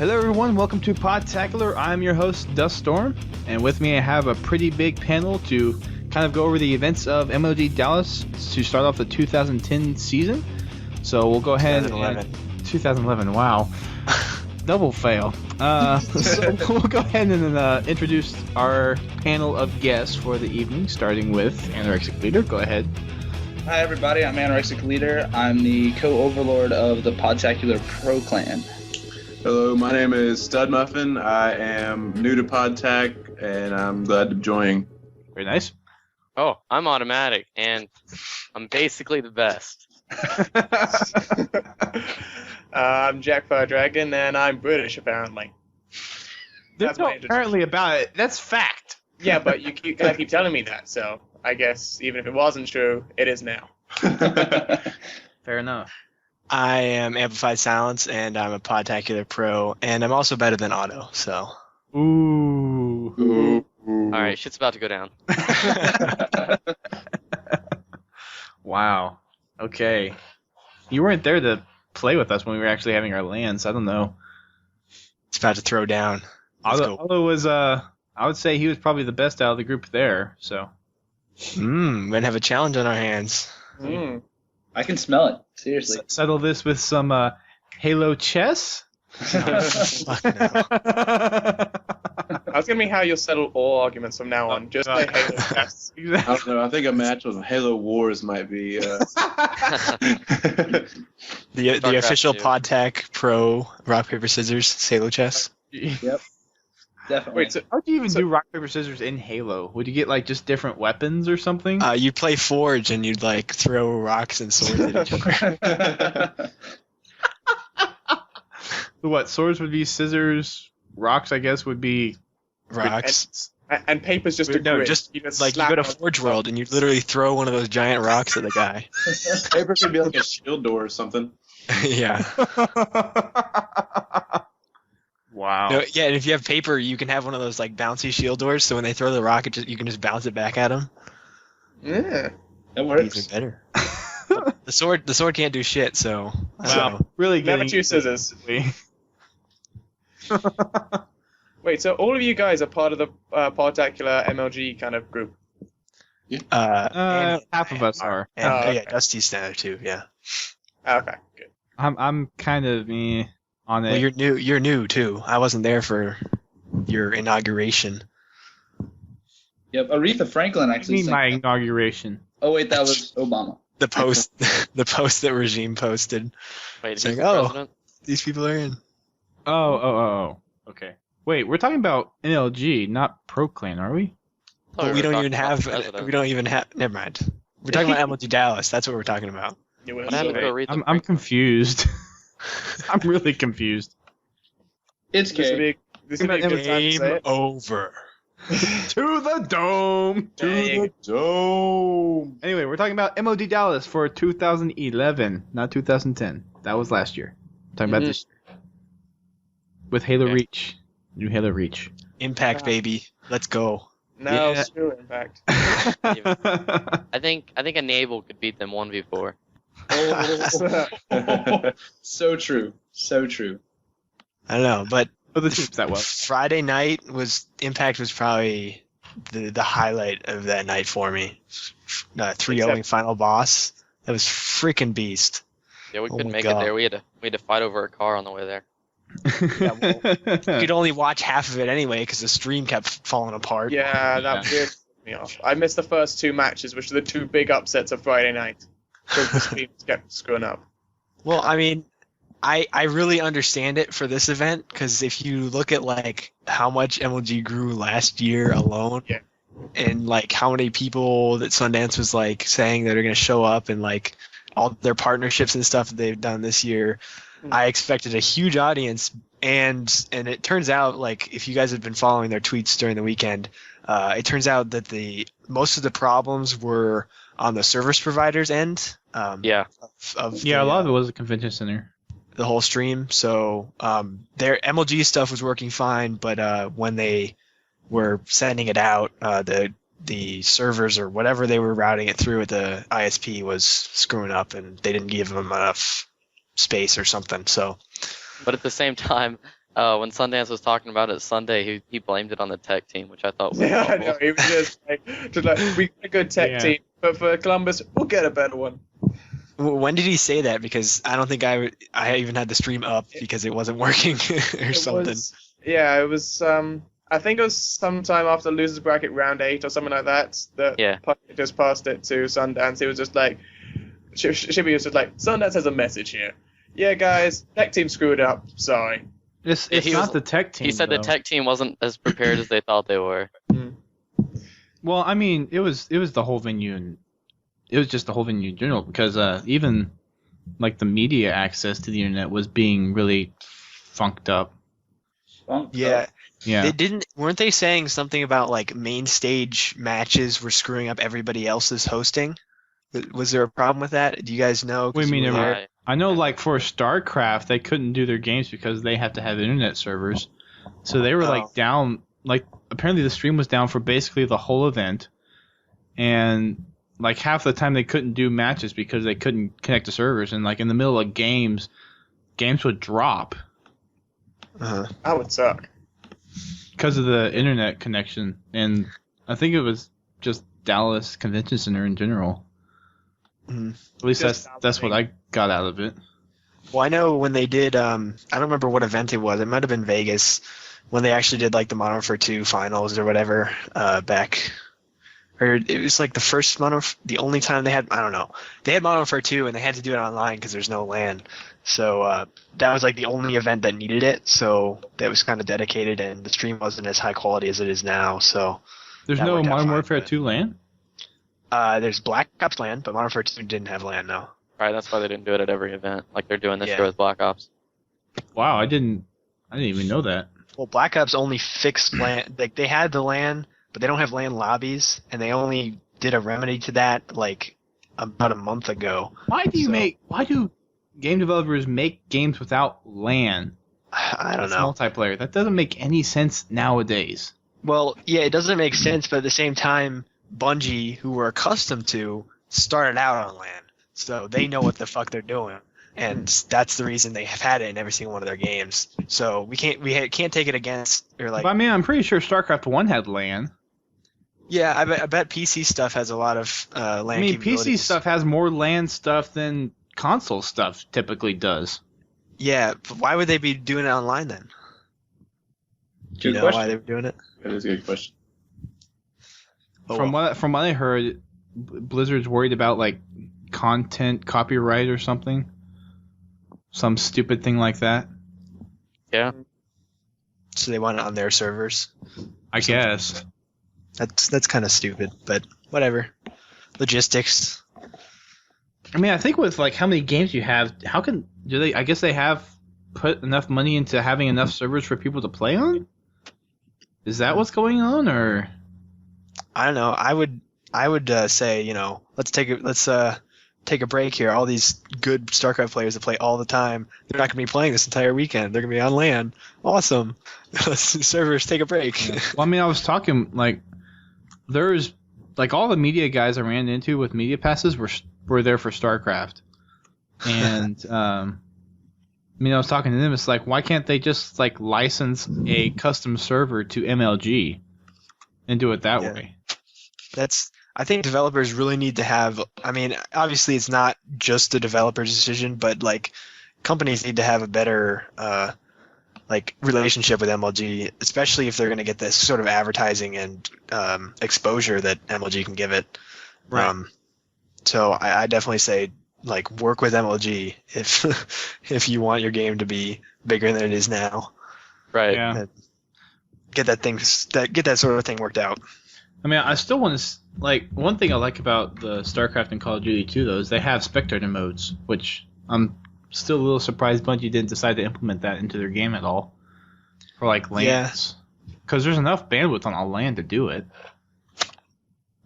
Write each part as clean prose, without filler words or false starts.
Hello everyone, welcome to Podtacular. I'm your host, Duststorm, and with me I have a pretty big panel to kind of go over the events of MLG Dallas to start off the 2010 season. So we'll go ahead 2011, wow. Double fail. So we'll go ahead and introduce our panel of guests for the evening, starting with Anorexic Leader. Go ahead. Hi everybody, I'm Anorexic Leader. I'm the co-overlord of the Podtacular Pro Clan. Hello, my name is Stud Muffin. I am new to Podtac, and I'm glad to join. Very nice. Oh, I'm automatic, and I'm basically the best. I'm JakFireDragon, and I'm British, apparently. There's no apparently about it. That's fact. Yeah, but you gotta keep telling me that, so I guess even if it wasn't true, it is now. Fair enough. I am Amplified Silence, and I'm a Podtacular Pro, and I'm also better than Otto, so. Ooh. Alright, shit's about to go down. Wow. Okay. You weren't there to play with us when we were actually having our LANs. I don't know. It's about to throw down. Otto was, I would say he was probably the best out of the group there, so. We're going to have a challenge on our hands. I can smell it, seriously. Settle this with some Halo chess? Fuck no. That's gonna be how you'll settle all arguments from now on. Just play Halo chess. I don't know. I think a match with Halo Wars might be. The official Podtac Pro Rock Paper Scissors Halo chess. Yep, definitely. Wait, so How do you even do rock, paper, scissors in Halo? Would you get, like, just different weapons or something? You play Forge, and you'd like throw rocks and swords at each other. So what, swords would be scissors, rocks, I guess, would be... Rocks. and paper's just a No, grid. just You like you slap go to on- Forge World, and you literally throw one of those giant rocks at the guy. Paper could be like a shield door or something. Yeah. Wow. No, yeah, and if you have paper, you can have one of those like bouncy shield doors. So when they throw the rock, you can just bounce it back at them. Yeah. That Even works. better. the sword can't do shit. So Wow. Really Never getting... choose scissors. Wait, so all of you guys are part of the Podtacular MLG kind of group? and half of us are. okay. yeah, Dusty's there too. Yeah. Okay, good. I'm kind of on it. Well, you're new too. I wasn't there for your inauguration. Yep, Aretha Franklin What do actually you mean sang my that. inauguration? Oh wait, that was Obama. The post, the post that Regime posted. Wait, Saying, who's the president? These people are in. Oh. Okay. Wait, we're talking about NLG, not Pro Clan, are we? Oh, But we don't talking even about have. the president. We don't even have. Never mind. We're talking about MLG Dallas. That's what we're talking about. You will What happened to wait. Aretha I'm Franklin? confused. I'm really confused. It's This would K. be a good time to say Game it. over. To the dome! Dang. Dome. Anyway, we're talking about MLG Dallas for 2011, not 2010. That was last year. We're talking about this year. With Halo Okay. Reach. New Halo Reach. Impact, baby. Let's go. No, Yeah. screw Impact. I think Enable could beat them 1v4. So true. So true. I don't know, but Oh, the team's that well. Friday night Impact was probably the highlight of that night for me. 3-0 final boss. That was freaking beast. Yeah, we Oh couldn't my make God. it there. We had to fight over a car on the way there. You could only watch half of it anyway because the stream kept falling apart. Yeah, that really pissed me off. I missed the first two matches, which are the two big upsets of Friday night. Because the streams kept screwing up. Well, I mean, I really understand it for this event because if you look at like how much MLG grew last year alone, Yeah. and like how many people that Sundance was like saying that are going to show up and like all their partnerships and stuff that they've done this year, I expected a huge audience. And it turns out, like, if you guys have been following their tweets during the weekend, it turns out that most of the problems were on the service provider's end. Yeah. Of Yeah, a lot of it was the convention center. the whole stream. So their MLG stuff was working fine, but when they were sending it out, the servers or whatever they were routing it through at the ISP was screwing up, and they didn't give them enough space or something. So, But at the same time, When Sundance was talking about it Sunday, he blamed it on the tech team, which I thought was Yeah, I awful. know. He was just like we got a good tech Yeah. team, but for Columbus, we'll get a better one. When did he say that? Because I don't think I even had the stream up because it wasn't working or something. It was. I think it was sometime after losers bracket round 8 or something like that. Yeah. Puckett just passed it to Sundance. He was just like, Shibby was just like, Sundance has a message here. Yeah, guys, tech team screwed up. Sorry. It's he not was- the tech team. He said though. the tech team wasn't as prepared as they thought they were. Well, I mean, it was the whole venue, and it was just the whole venue in general, because even like the media access to the internet was being really funked up. Yeah. Yeah. Weren't they saying something about like main stage matches were screwing up everybody else's hosting? Was there a problem with that? Do you guys know? What do you 'Cause mean were every- there. I know, like for StarCraft, they couldn't do their games because they have to have internet servers, so they were like down. Like apparently the stream was down for basically the whole event, and like half the time they couldn't do matches because they couldn't connect to servers, and like in the middle of games would drop Uh-huh. That would suck. because of the internet connection. And I think it was just Dallas Convention Center in general. Mhm. At least Just that's what I got out of it. Well, I know when they did, I don't remember what event it was. It might have been Vegas when they actually did like the Modern Warfare 2 finals or whatever back. Or it was like the first the only time they had, I don't know. They had Modern Warfare 2 and they had to do it online because there's no LAN. So that was like the only event that needed it. So that was kind of dedicated, and the stream wasn't as high quality as it is now. So There's that no worked out Modern fine, Warfare but- 2 LAN? there's Black Ops LAN, but Modern Warfare 2 didn't have LAN, no. Right, that's why they didn't do it at every event, like they're doing this Yeah. year with Black Ops. Wow, I didn't even know that. Well, Black Ops only fixed LAN. Like they had the LAN, but they don't have LAN lobbies, and they only did a remedy to that like about a month ago. Why do So- why do game developers make games without LAN? I don't It's know. multiplayer. That doesn't make any sense nowadays. Well, yeah, it doesn't make sense, but at the same time, Bungie, who were accustomed to, started out on LAN, so they know what the fuck they're doing, and that's the reason they have had it in every single one of their games. So we can't take it against or like. But I mean, I'm pretty sure StarCraft 1 had LAN. Yeah, I bet PC stuff has a lot of LAN. I mean, PC capabilities. stuff has more LAN stuff than console stuff typically does. Yeah, but why would they be doing it online then? Do you Good know why question. they were doing it? That is a good question. Oh, From well. what I heard, Blizzard's worried about like content copyright or something, some stupid thing like that. Yeah. So they want it on their servers. I guess. That's kind of stupid, but whatever. Logistics. I mean, I think with like how many games you have, how can do they? I guess they have put enough money into having enough servers for people to play on. Is that what's going on, or? I don't know. I would say, let's take a break here. All these good StarCraft players that play all the time, they're not going to be playing this entire weekend. They're going to be on LAN. Awesome. Servers, take a break. Well, I mean, I was talking like there's like all the media guys I ran into with media passes were there for StarCraft, and I mean, I was talking to them. It's like, why can't they just like license a custom server to MLG and do it that Yeah. way? I think developers really need to have, I mean, obviously it's not just the developer's decision, but like companies need to have a better like relationship with MLG, especially if they're going to get this sort of advertising and exposure that MLG can give it. Right. So I definitely say like work with MLG if you want your game to be bigger than it is now. Right. Yeah. Get that sort of thing worked out. I mean, I still want to like one thing I like about the StarCraft and Call of Duty 2 though is they have spectator modes, which I'm still a little surprised Bungie didn't decide to implement that into their game at all for like LANs. Because there's enough bandwidth on a LAN to do it.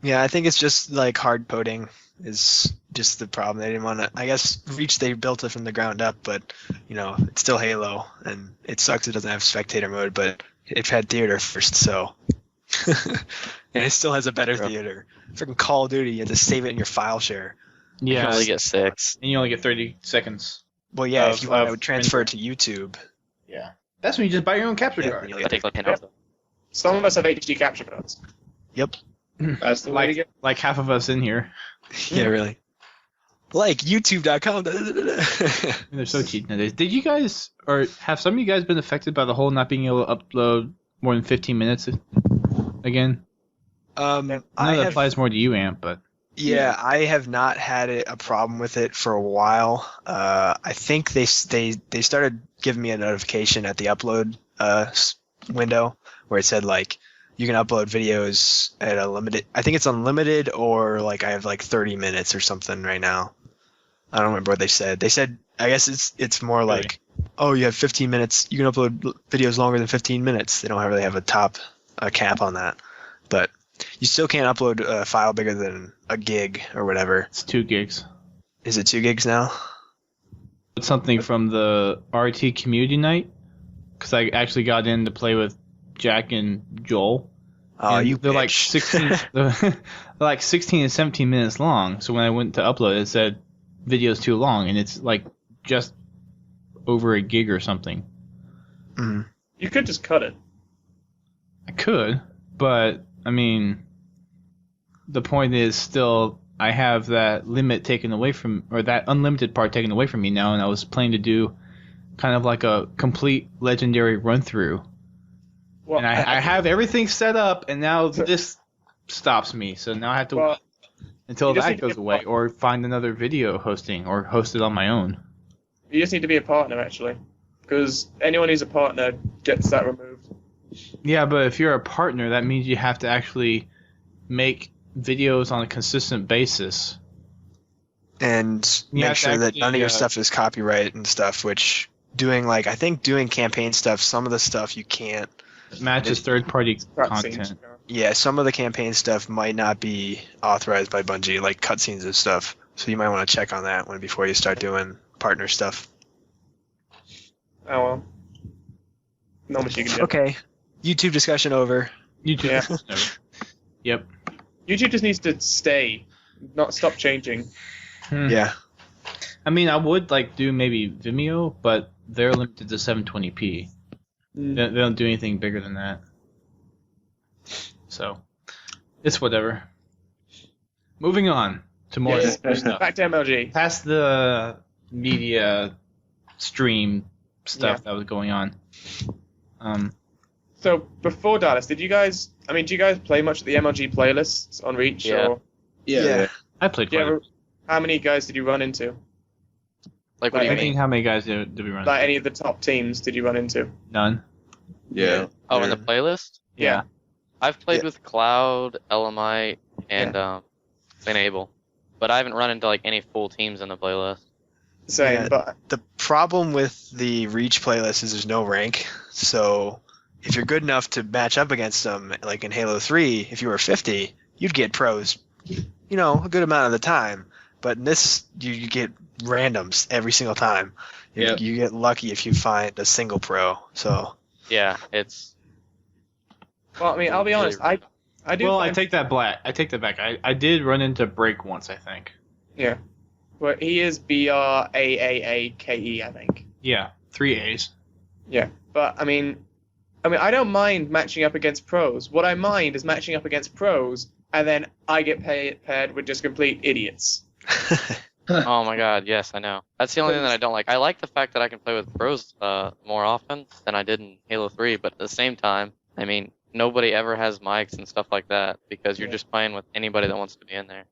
Yeah, I think it's just like hard coding is just the problem. They didn't want to. I guess Reach they built it from the ground up, but it's still Halo, and it sucks it doesn't have spectator mode, but it had theater first, so and it still has a better theater. Freaking Call of Duty, you have to save it in your file share. You can Yeah, only get 6. and you only get 30 seconds. Well, yeah, Of- if you want to of transfer it to YouTube, Yeah. That's when you just buy your own capture card. That takes like 10 hours. Some of us have HD capture cards. Yep. That's the way to go. Like half of us in here. Yeah, really. Like YouTube.com. They're so cheap nowadays. Did you guys, or have some of you guys been affected by the whole not being able to upload more than 15 minutes again? I know that applies more to you, Amp, but... Yeah, I have not had a problem with it for a while. I think they started giving me a notification at the upload window where it said like you can upload videos at a limited. I think it's unlimited or like I have like 30 minutes or something right now. I don't remember what they said. They said I guess it's more like you have 15 minutes. You can upload videos longer than 15 minutes. They don't really have a cap on that, but. You still can't upload a file bigger than a gig or whatever. It's 2 gigs. Is it 2 gigs now? It's something from the RT community night, because I actually got in to play with Jack and Joel. Oh, and you they're like 16. They're like 16 and 17 minutes long. So when I went to upload, it said video's too long, and it's like just over a gig or something. Mm. You could just cut it. I could, but. I mean, the point is still I have that limit taken away from, or that unlimited part taken away from me now, and I was planning to do kind of like a complete legendary run through. Well, and I have everything set up, and now this stops me. So now I have to wait until that goes away, or find another video hosting, or host it on my own. You just need to be a partner, actually, because anyone who's a partner gets that removed. Yeah, but if you're a partner, that means you have to actually make videos on a consistent basis. And make sure that none of your stuff is copyright and stuff, which doing campaign stuff, some of the stuff you can't. Matches third-party content. Yeah, some of the campaign stuff might not be authorized by Bungie, like cutscenes and stuff. So you might want to check on that before you start doing partner stuff. Oh, well. Not much you can do. Okay. YouTube discussion over. YouTube. Yeah. Yep. YouTube just needs to stay, not stop changing. Yeah. I mean, I would do maybe Vimeo, but they're limited to 720p. They don't do anything bigger than that. So, it's whatever. Moving on to more stuff. Back to MLG. Past the media stream stuff that was going on. So before Dallas, do you guys play much of the MLG playlists on Reach? Yeah. Or? Yeah. I played quite a bit. How many guys did you run into? Like, what do you I think mean? how many guys did we run Like into? any of the top teams did you run into? None. Yeah. Oh, in the playlist? Yeah. I've played with Cloud, Elamite, and St. Abel. But I haven't run into any full teams in the playlist. Same, Yeah. but The problem with the Reach playlist is there's no rank. So if you're good enough to match up against them, like in Halo 3, if you were 50, you'd get pros, a good amount of the time. But in this, you get randoms every single time. Yep. You get lucky if you find a single pro. So Yeah, it's... well, I mean, I'll be honest, I do. Well, I take that back. I did run into Break once, I think. Yeah, but he is BRAAAKE, I think. Yeah, 3 A's. Yeah, but I mean, I don't mind matching up against pros. What I mind is matching up against pros, and then I get paired with just complete idiots. Oh my god, yes, I know. That's the only thing that I don't like. I like the fact that I can play with pros more often than I did in Halo 3, but at the same time, I mean, nobody ever has mics and stuff like that, because you're just playing with anybody that wants to be in there.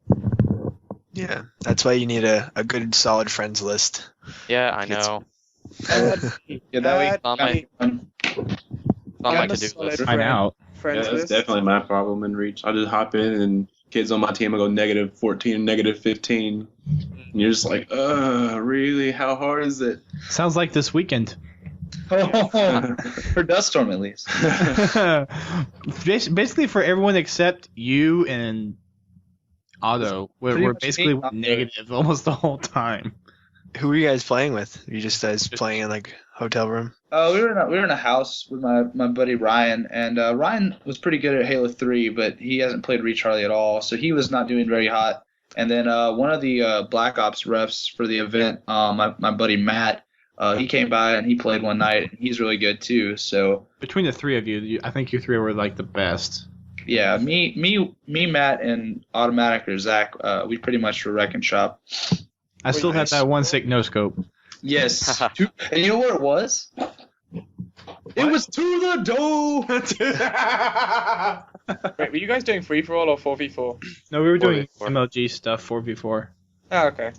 yeah, that's why you need a good solid friends list. Yeah, I know. Yeah, that Not my to-do list. Find out. Yeah, Friends that's list. definitely my problem in Reach. I just hop in and kids on my team will go negative 14 and negative 15. And you're just like, really? How hard is it? Sounds like this weekend. for Duststorm at least. Basically, for everyone except you and Otto, we're much basically me. negative almost the whole time. Who were you guys playing with? Were you just guys playing in like hotel room? We were in a house with my buddy Ryan, and Ryan was pretty good at Halo 3, but he hasn't played Reach hardly at all, so he was not doing very hot. And then one of the Black Ops refs for the event, my buddy Matt, He came by and he played one night, and he's really good too. So Between the three of you, I think you three were like the best. yeah, me, Matt, and Automatic or Zach, we pretty much were wrecking shop. I still had nice. that one sick no scope. Yes, and you know where it was? It was to the door. Wait, were you guys doing free for all or 4v4? No, we were doing 4v4. MLG stuff 4v4. Oh, okay.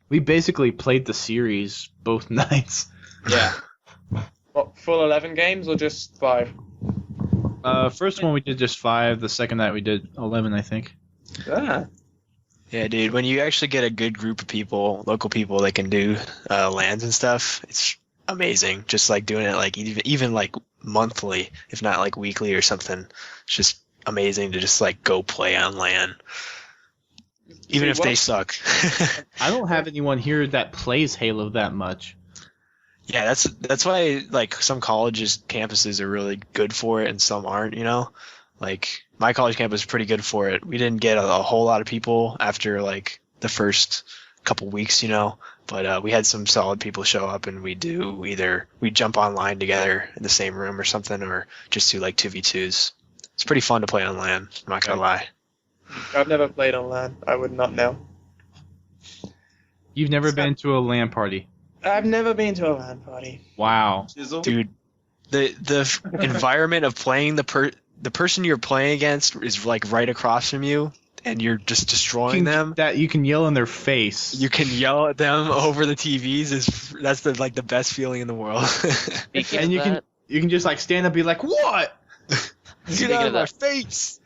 We basically played the series both nights. Yeah. What, full 11 games or just 5? First one we did just 5. The second night we did 11, I think. Ah. Yeah, dude. When you actually get a good group of people, local people that can do lands and stuff, it's amazing. Just like doing it like even like monthly, if not like weekly or something. It's just amazing to just like go play on LAN, even if they suck. I don't have anyone here that plays Halo that much. Yeah, that's why like some colleges campuses are really good for it and some aren't. You know, like my college campus is pretty good for it. We didn't get a whole lot of people after like the first couple weeks, you know, but we had some solid people show up, and we jump online together in the same room or something, or just do like 2v2s. It's pretty fun to play on LAN. I'm not gonna lie. I've never played on LAN. I would not know. You've never been to a LAN party? I've never been to a LAN party. Wow. Dude, the environment of playing the person you're playing against is like right across from you, and you're just destroying them. That you can yell in their face. You can yell at them over the TVs. That's the best feeling in the world. Speaking And of you can just like stand up and be like, "What?" Get Speaking out of of my that- face!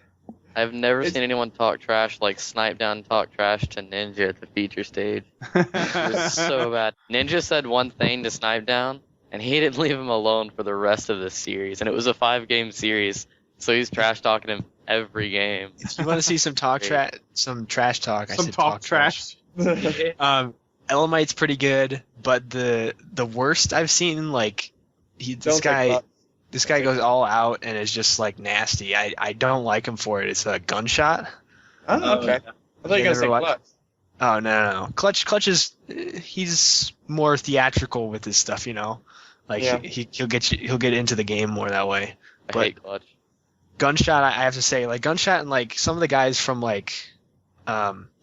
I've never seen anyone talk trash like Snipe Down talk trash to Ninja at the feature stage. It was so bad. Ninja said one thing to Snipe Down, and he didn't leave him alone for the rest of the series. And it was a 5-game series, so he's trash talking him every game. If you want to see some some trash talk, I Some said talk trash. Elamite's pretty good, but the worst I've seen, like this guy goes all out and is just like nasty. I don't like him for it. It's a gunshot. Oh, okay. I thought you were going to say Never clutch. Oh no. Clutch is he's more theatrical with his stuff, you know. Like Yeah. he'll get into the game more that way. I But- hate Clutch. Gunshot, I have to say, like Gunshot and like some of the guys from like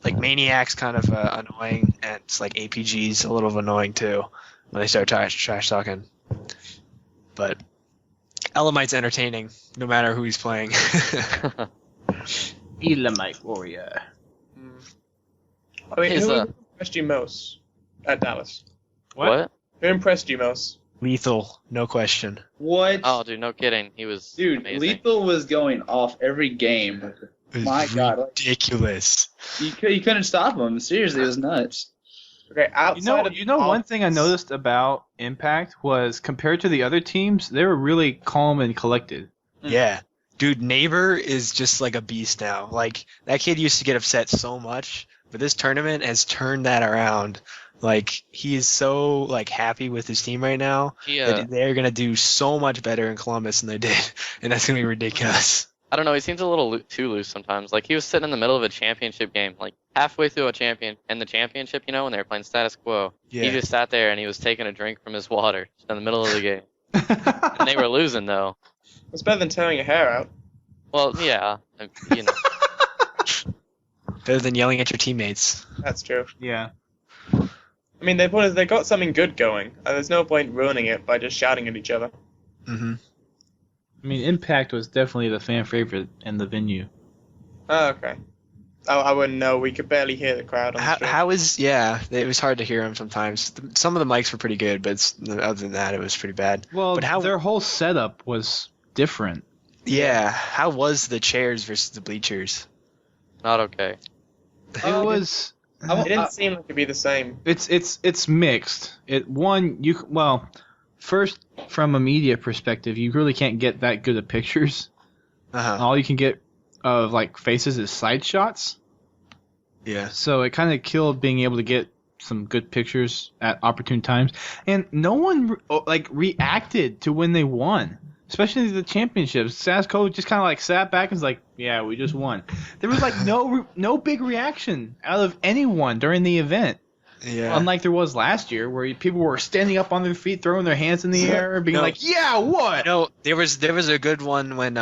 Maniac's kind of annoying, and it's like APG's a little annoying too when they start trash talking. But Elamite's entertaining no matter who he's playing. Elamite warrior. I mean, Is, who impressed you most at Dallas? What? Who impressed you most? Lethal, no question. What? Oh, dude, no kidding. He was Dude, amazing. Lethal was going off every game. It was My God. ridiculous. You couldn't stop him. Seriously, it was nuts. Okay, outside of You know one thing I noticed about Impact was compared to the other teams, they were really calm and collected. Yeah. Dude, Neighbor is just like a beast now. Like, that kid used to get upset so much, but this tournament has turned that around. Like, he is so, like, happy with his team right now that they're going to do so much better in Columbus than they did, and that's going to be ridiculous. I don't know. He seems a little too loose sometimes. Like, he was sitting in the middle of a championship game, like halfway through the championship, you know, when they were playing status quo. Yeah. He just sat there and he was taking a drink from his water just in the middle of the game. And they were losing though. It's better than tearing your hair out. Well, yeah, you know. Better than yelling at your teammates. That's true. Yeah. I mean, they got something good going, and there's no point ruining it by just shouting at each other. Mm-hmm. I mean, Impact was definitely the fan favorite in the venue. Oh, okay. I wouldn't know. We could barely hear the crowd on the stream. It was hard to hear him sometimes. Some of the mics were pretty good, but other than that, it was pretty bad. Well, but their whole setup was different. Yeah, how was the chairs versus the bleachers? Not okay. It was. It didn't seem like it'd be the same. It's mixed. First from a media perspective, you really can't get that good of pictures. Uh-huh. All you can get of like faces is side shots. Yeah. So it kind of killed being able to get some good pictures at opportune times, and no one reacted to when they won, especially the championships. Sasco just kind of like sat back and was like, "Yeah, we just won." There was like no big reaction out of anyone during the event. Yeah. Unlike there was last year, where people were standing up on their feet, throwing their hands in the air, being No. like, "Yeah, what?" No, there was a good one when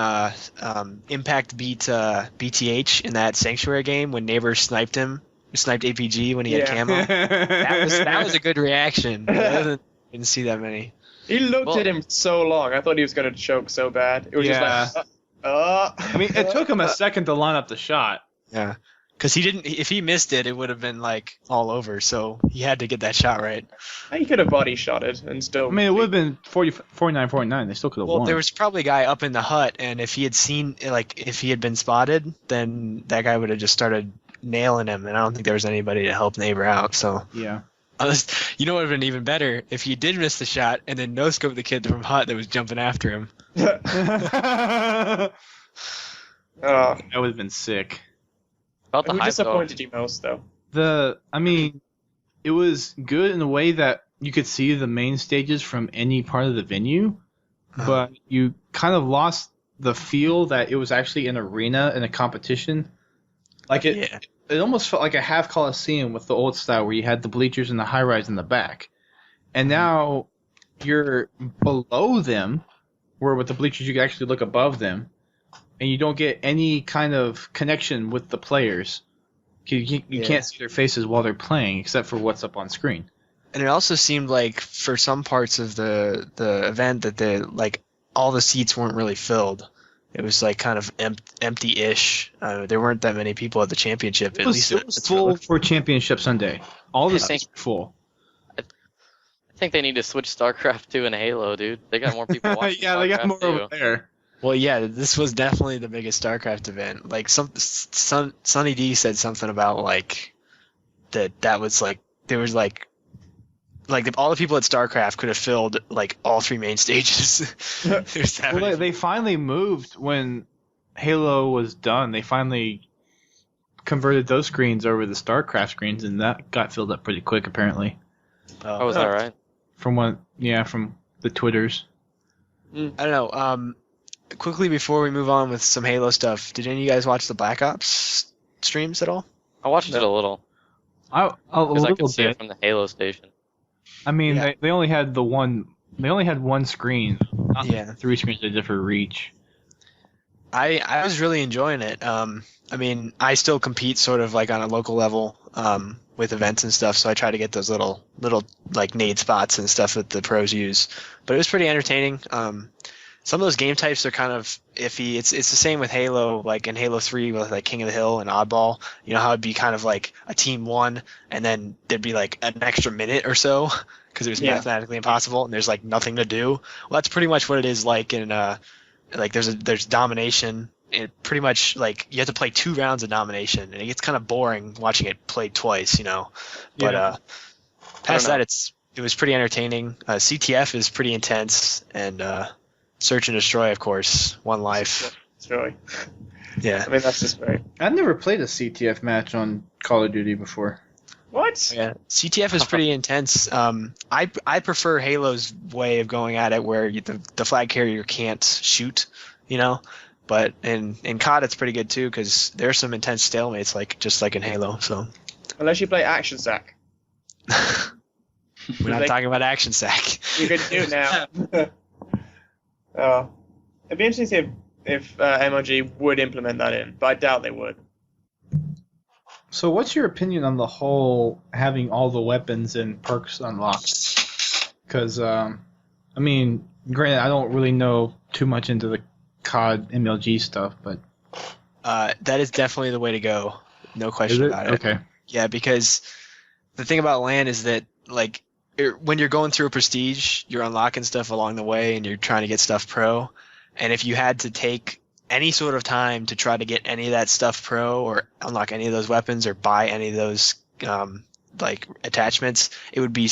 Impact beat BTH in that Sanctuary game when Neighbor sniped APG when he had camo. That was a good reaction. Didn't see that many. He looked Well- at him so long. I thought he was going to choke so bad. It was just like, I mean, it took him a second to line up the shot. Yeah, because if he missed it, it would have been like all over. So he had to get that shot right. He could have body shot it and still. I mean, it would have been 49-49. They still could have Well, won. there was probably a guy up in the hut, and if he had been spotted, then that guy would have just started nailing him, and I don't think there was anybody to help Neighbor out. So Yeah. you know what would have been even better if he did miss the shot and then no scope the kid from hut that was jumping after him. That Oh, would have been sick. About the who hype, though. disappointed you most, though? I mean, it was good in a way that you could see the main stages from any part of the venue, but you kind of lost the feel that it was actually an arena and a competition. Like it almost felt like a half Coliseum with the old style where you had the bleachers and the high rise in the back. And now you're below them, where with the bleachers you can actually look above them, and you don't get any kind of connection with the players. You can't see their faces while they're playing, except for what's up on screen. And it also seemed like for some parts of the event that all the seats weren't really filled. It was like kind of empty-ish. There weren't that many people at the championship. It was full for Championship Sunday. All the seats were full. I think they need to switch StarCraft 2 and Halo, dude. They got more people watching. Yeah, they got StarCraft more 2. over there. Well, yeah, this was definitely the biggest StarCraft event. Like Sonny D said something about like that was like there was like all the people at StarCraft could have filled like all three main stages. There's that many They finally moved when Halo was done. They finally converted those screens over the StarCraft screens, and that got filled up pretty quick, apparently. Oh, is that right? From the Twitters. I don't know. Quickly before we move on with some Halo stuff, did any of you guys watch the Black Ops streams at all? I watched it a little. A Because I little could see bit. it from the Halo station. I mean, Yeah. they only had They only had one screen. Not Yeah. 3 screens they did for Reach. I was really enjoying it. I mean, I still compete sort of like on a local level with events and stuff, so I try to get those little like nade spots and stuff that the pros use. But it was pretty entertaining. Some of those game types are kind of iffy. It's the same with Halo, like in Halo 3 with like King of the Hill and Oddball. You know how it'd be kind of like a team one, and then there'd be like an extra minute or so because it was mathematically impossible, and there's like nothing to do. Well, that's pretty much what it is like in like there's domination. It pretty much like you have to play 2 rounds of domination, and it gets kind of boring watching it played twice, you know. But past that, it was pretty entertaining. CTF is pretty intense, and Search and Destroy, of course, one life. Destroy. Yeah. I mean, that's just great. I've never played a CTF match on Call of Duty before. What? Yeah, CTF is pretty intense. I prefer Halo's way of going at it, where the flag carrier can't shoot, you know. But in COD, it's pretty good too, because there's some intense stalemates, just like in Halo. So Unless you play Action Sack. we're not talking about Action Sack. You could do now. It'd be interesting to see if MLG would implement that in, but I doubt they would. So what's your opinion on the whole having all the weapons and perks unlocked? Because, I mean, granted, I don't really know too much into the COD MLG stuff, but... that is definitely the way to go. No question about it. Okay. Yeah, because the thing about LAN is that, like, when you're going through a prestige, you're unlocking stuff along the way, and you're trying to get stuff pro. And if you had to take any sort of time to try to get any of that stuff pro, or unlock any of those weapons, or buy any of those like attachments, it would be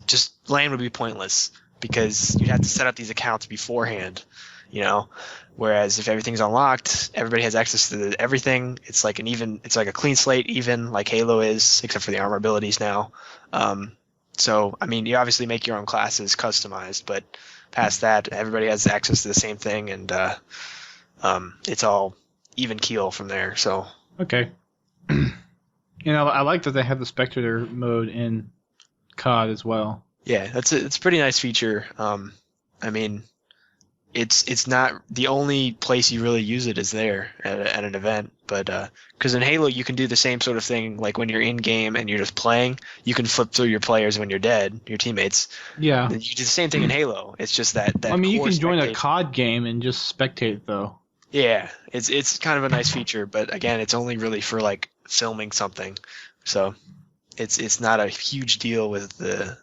just LAN would be pointless, because you'd have to set up these accounts beforehand, you know. Whereas if everything's unlocked, everybody has access to everything. It's like a clean slate, even like Halo is, except for the armor abilities now. So, I mean, you obviously make your own classes customized, but past that, everybody has access to the same thing, and it's all even keel from there. So, Okay. I like that they have the spectator mode in COD as well. Yeah, it's a pretty nice feature. I mean, it's not the only place you really use it is there at an event, but because in Halo you can do the same sort of thing, like when you're in game and you're just playing, you can flip through your players when you're dead, your teammates. Yeah. And you do the same thing in Halo. It's just that I mean, you core can join a spectate- COD game and just spectate though. Yeah, it's kind of a nice feature, but again, it's only really for like filming something, so it's not a huge deal with the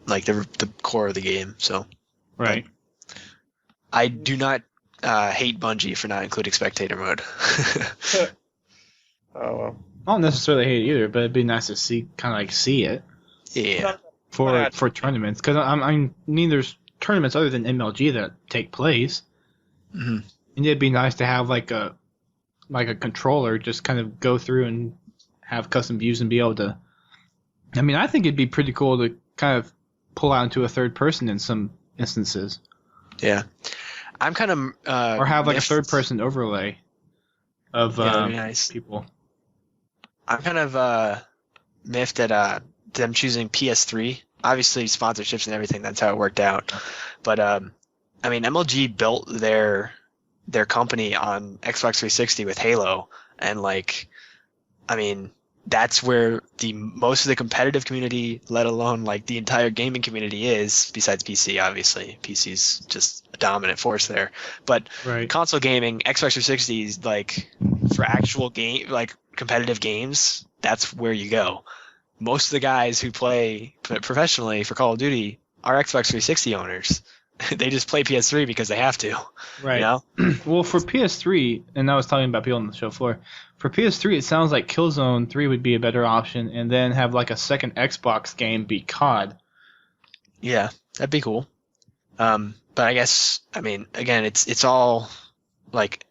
like the core of the game. So Right. I do not hate Bungie for not including spectator mode. Oh well. I don't necessarily hate it either, but it'd be nice to see it Yeah, for tournaments, because I mean there's tournaments other than MLG that take place, Mhm. and it'd be nice to have like a controller just kind of go through and have custom views and be able to. I mean, I think it'd be pretty cool to kind of pull out into a third person in some instances, yeah. I'm kind of or have like a third person overlay of that'd be nice. people. I'm kind of miffed at them choosing PS3. Obviously, sponsorships and everything, that's how it worked out. But I mean, MLG built their company on Xbox 360 with Halo, and like, I mean, that's where most of the competitive community, let alone like the entire gaming community, is. Besides PC, obviously, PC's just a dominant force there. But Right. console gaming, Xbox 360 is like for actual game, like competitive games. That's where you go. Most of the guys who play professionally for Call of Duty are Xbox 360 owners. They just play PS3 because they have to. Right. You know? Well, for PS3, and I was talking about people on the show floor, for PS3 it sounds like Killzone 3 would be a better option, and then have like a second Xbox game be COD. Yeah, that'd be cool. But I guess, I mean, again, it's all like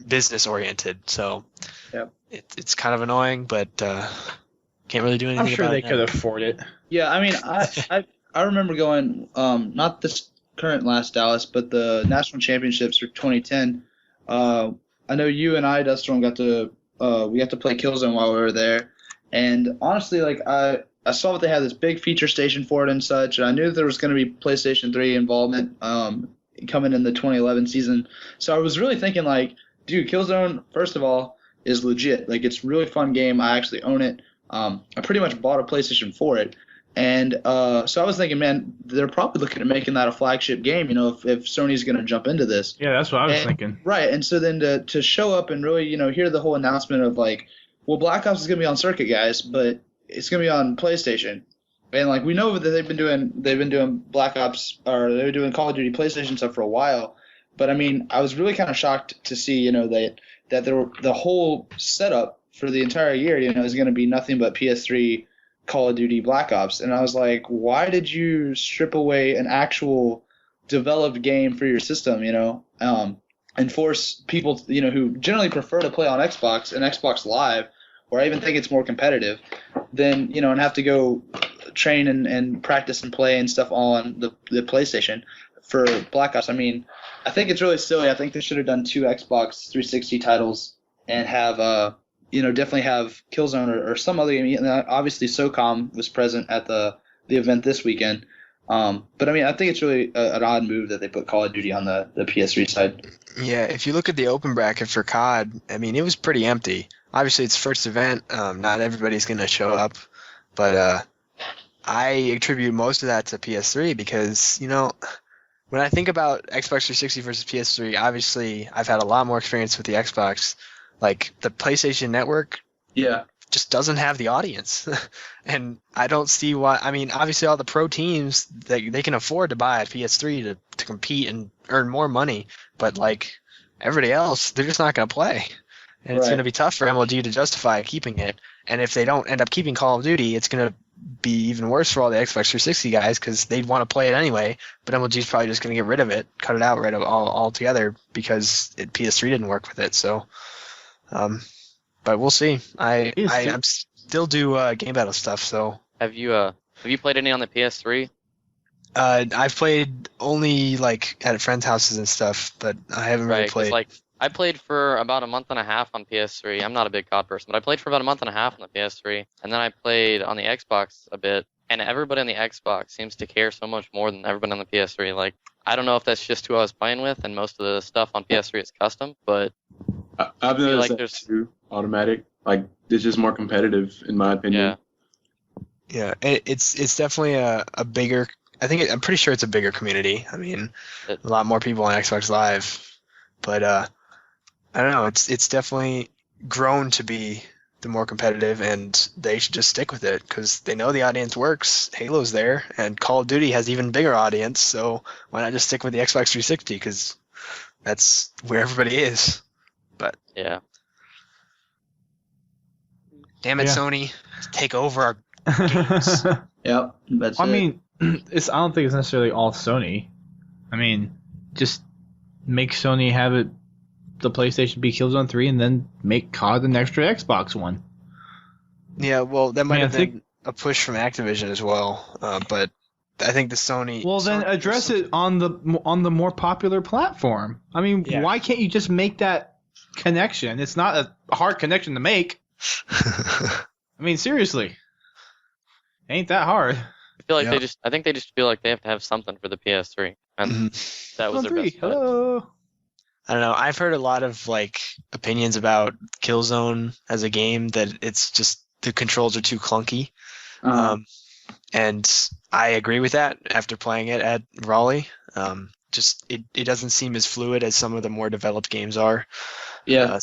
business oriented, so Yep. it's kind of annoying, but can't really do anything I'm sure about they it now. could afford it. Yeah, I mean, I remember going, not this current last Dallas, but the national championships for 2010. I know you and I, Dustin, got to play Killzone while we were there, and honestly, like I saw that they had this big feature station for it and such, and I knew that there was going to be PlayStation 3 involvement coming in the 2011 season. So I was really thinking, like, dude, Killzone, first of all, is legit. Like, it's a really fun game. I actually own it. I pretty much bought a PlayStation for it. And so I was thinking, man, they're probably looking at making that a flagship game, if Sony's going to jump into this. Yeah, that's what I was thinking. Right, and so then to show up and really, hear the whole announcement of, like, well, Black Ops is going to be on Circuit, guys, but it's going to be on PlayStation. And, like, we know that they've been doing Black Ops, or they were doing Call of Duty PlayStation stuff for a while. But, I mean, I was really kind of shocked to see, that the whole setup for the entire year, is going to be nothing but PS3 Call of Duty Black Ops. And I was like, why did you strip away an actual developed game for your system, and force people, who generally prefer to play on Xbox and Xbox Live, or I even think it's more competitive, than, and have to go train and practice and play and stuff on the PlayStation for Black Ops. I mean, I think it's really silly. I think they should have done 2 Xbox 360 titles and have definitely have Killzone or some other game. Obviously, SOCOM was present at the event this weekend. But I mean, I think it's really an odd move that they put Call of Duty on the PS3 side. Yeah, if you look at the open bracket for COD, I mean, it was pretty empty. Obviously, it's first event. Not everybody's going to show up. But I attribute most of that to PS3 because, when I think about Xbox 360 versus PS3, obviously, I've had a lot more experience with the Xbox. Like, the PlayStation Network just doesn't have the audience. And I don't see why. I mean, obviously, all the pro teams, they can afford to buy a PS3 to compete and earn more money. But, like, everybody else, they're just not going to play. And it's going to be tough for MLG to justify keeping it. And if they don't end up keeping Call of Duty, it's going to be even worse for all the Xbox 360 guys because they'd want to play it anyway. But MLG's probably just going to get rid of it, cut it out altogether because PS3 didn't work with it. So, but we'll see. I'm still do game battle stuff. So Have you played any on the PS3? I've played only like at friends' houses and stuff, but I haven't really Right, 'cause, played. like I played for about a month and a half on PS3. I'm not a big COD person, but I played for about a month and a half on the PS3, and then I played on the Xbox a bit. And everybody on the Xbox seems to care so much more than everybody on the PS3. Like, I don't know if that's just who I was playing with, and most of the stuff on PS3 is custom, but I've feel noticed like that there's- too. Automatic, like it's just more competitive in my opinion. yeah, It's definitely a bigger. I'm pretty sure it's a bigger community. I mean, a lot more people on Xbox Live, but I don't know. It's definitely grown to be the more competitive, and they should just stick with it because they know the audience works. Halo's there, and Call of Duty has even bigger audience. So why not just stick with the Xbox 360? Because that's where everybody is. But yeah. damn it, Yeah. Sony, take over our. Yep, that's I it. mean, I don't think it's necessarily all Sony. I mean, just make Sony have it, the PlayStation be Killzone 3, and then make COD an extra Xbox one. Yeah, well, that might I have think- been a push from Activision as well, but I think the Sony. Well, then Sony- address it on the more popular platform. I mean, Yeah. why can't you just make that connection? It's not a hard connection to make. I mean, seriously, ain't that hard. I feel like Yeah. I think they just feel like they have to have something for the PS3, and that was Killzone their 3, best bet. hello. I don't know. I've heard a lot of like opinions about Killzone as a game that it's just the controls are too clunky, and I agree with that after playing it at Raleigh. Just it doesn't seem as fluid as some of the more developed games are. Yeah.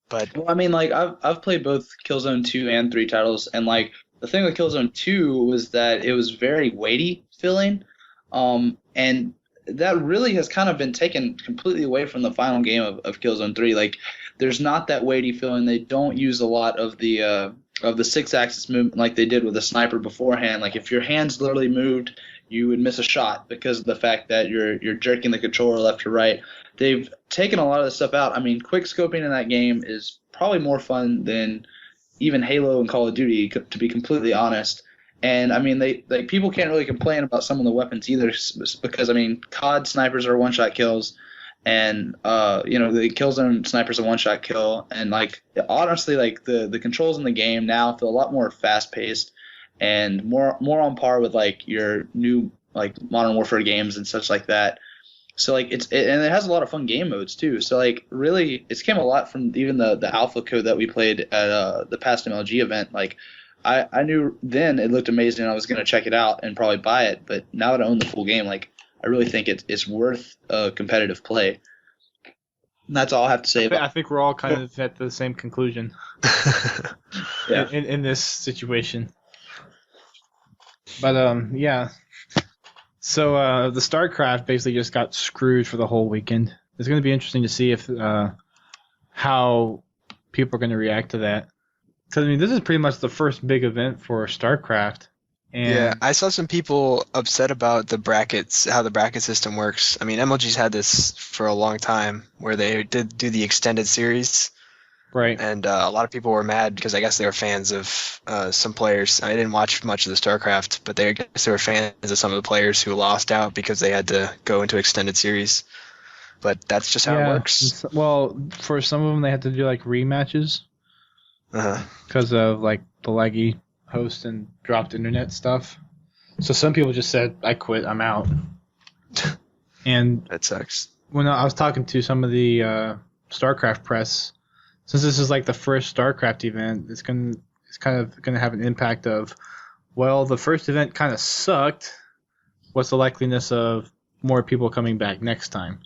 But Well, I mean, like I've played both Killzone 2 and 3 titles, and like the thing with Killzone 2 was that it was very weighty feeling, and that really has kind of been taken completely away from the final game of Killzone 3. Like, there's not that weighty feeling. They don't use a lot of the 6-axis movement like they did with the sniper beforehand. Like, if your hands literally moved, you would miss a shot because of the fact that you're jerking the controller left to right. They've taken a lot of this stuff out. I mean, quick scoping in that game is probably more fun than even Halo and Call of Duty, to be completely honest. And I mean, people can't really complain about some of the weapons either, because I mean, COD snipers are one-shot kills, and the Killzone sniper's a one-shot kill, and like honestly, like the controls in the game now feel a lot more fast-paced and more on par with like your new like Modern Warfare games and such like that. So like and it has a lot of fun game modes too. So like really, it's came a lot from even the alpha code that we played at the past MLG event. Like I knew then it looked amazing and I was gonna check it out and probably buy it. But now that I own the full game, like I really think it's worth competitive play. And that's all I have to say about I think we're all kind of at the same conclusion Yeah. in this situation. But yeah. So the StarCraft basically just got screwed for the whole weekend. It's going to be interesting to see if how people are going to react to that. Because I mean, this is pretty much the first big event for StarCraft. And yeah, I saw some people upset about the brackets, how the bracket system works. I mean, MLG's had this for a long time, where they did do the extended series, right. and a lot of people were mad because I guess they were fans of some players. I didn't watch much of the StarCraft, but I guess they were fans of some of the players who lost out because they had to go into extended series. But that's just how it works. Well, for some of them, they had to do like rematches Uh-huh. because of like the laggy host and dropped internet stuff. So some people just said, "I quit. I'm out." And That sucks. when I was talking to some of the StarCraft press, since this is like the first StarCraft event, it's kind of gonna have an impact of, well, the first event kind of sucked. What's the likeliness of more people coming back next time?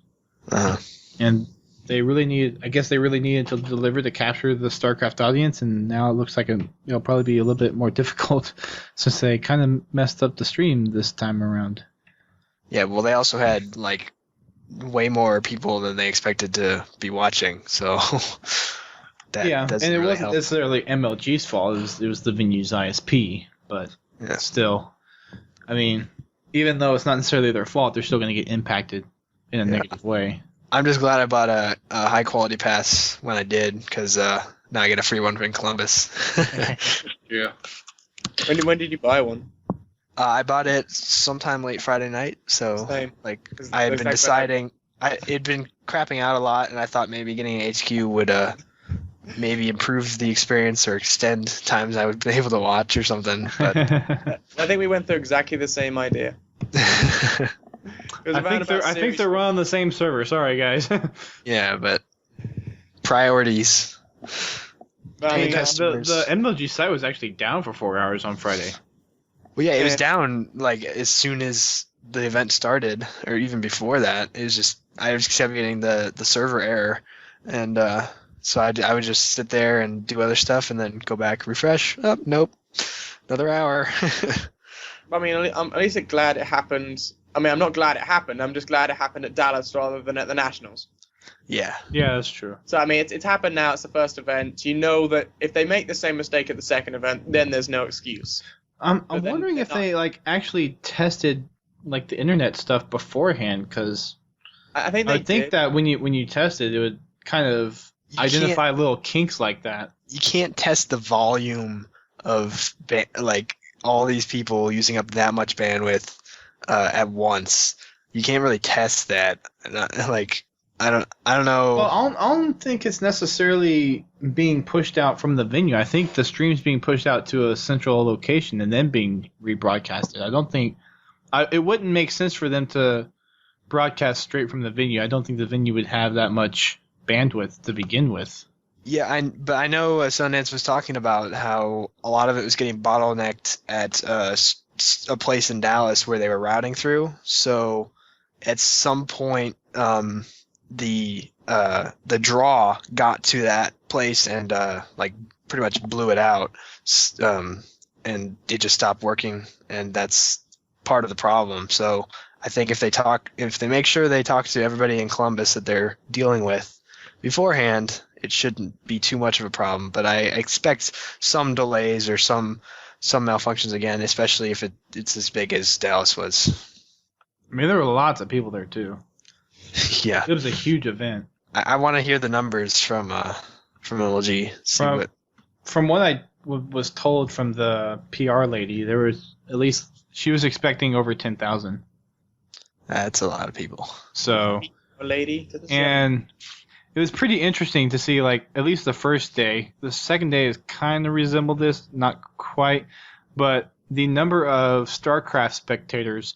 Uh-huh. And they really needed to deliver to capture the StarCraft audience, and now it looks like it'll probably be a little bit more difficult since they kind of messed up the stream this time around. Yeah, well, they also had like way more people than they expected to be watching, so that Yeah, doesn't and it really wasn't help. necessarily MLG's fault. It was the venue's ISP, but Yeah. still, I mean, even though it's not necessarily their fault, they're still going to get impacted in a negative way. I'm just glad I bought a high quality pass when I did, because now I get a free one in Columbus. Yeah. When did you buy one? I bought it sometime late Friday night, so Same. like Is- I had is been that deciding. it'd been crapping out a lot, and I thought maybe getting an HQ would maybe improve the experience or extend times I would be able to watch or something. But I think we went through exactly the same idea. It was I think they're on the same server. Sorry, guys. yeah, but priorities. I mean, the MLG site was actually down for 4 hours on Friday. Well, yeah, it was down like as soon as the event started, or even before that. It was just I was kept getting the server error, and so I would just sit there and do other stuff, and then go back, refresh. Oh, nope, another hour. I mean, I'm at least glad it happened. I mean, I'm not glad it happened. I'm just glad it happened at Dallas rather than at the Nationals. Yeah, that's true. So I mean, it's happened now. It's the first event. You know that if they make the same mistake at the second event, then there's no excuse. I'm wondering if they like actually tested like the internet stuff beforehand, because I think I think that when you tested, it would kind of identify little kinks like that. You can't test the volume of like all these people using up that much bandwidth at once. You can't really test that. Like I don't know. Well, I don't think it's necessarily being pushed out from the venue. I think the stream's being pushed out to a central location and then being rebroadcasted. I don't think it wouldn't make sense for them to broadcast straight from the venue. I don't think the venue would have that much bandwidth to begin with. Yeah, but I know Sundance was talking about how a lot of it was getting bottlenecked at a place in Dallas where they were routing through. So at some point, the draw got to that place and like pretty much blew it out, and it just stopped working, and that's part of the problem. So I think if they make sure they talk to everybody in Columbus that they're dealing with beforehand, it shouldn't be too much of a problem. But I expect some delays or some malfunctions again, especially if it's as big as Dallas was. I mean, there were lots of people there too. Yeah, it was a huge event. I want to hear the numbers from MLG. From what I was told from the PR lady, there was at least she was expecting over 10,000. That's a lot of people. So, a lady to the and it was pretty interesting to see, like, at least the first day. The second day is kind of resembled this, not quite, but the number of StarCraft spectators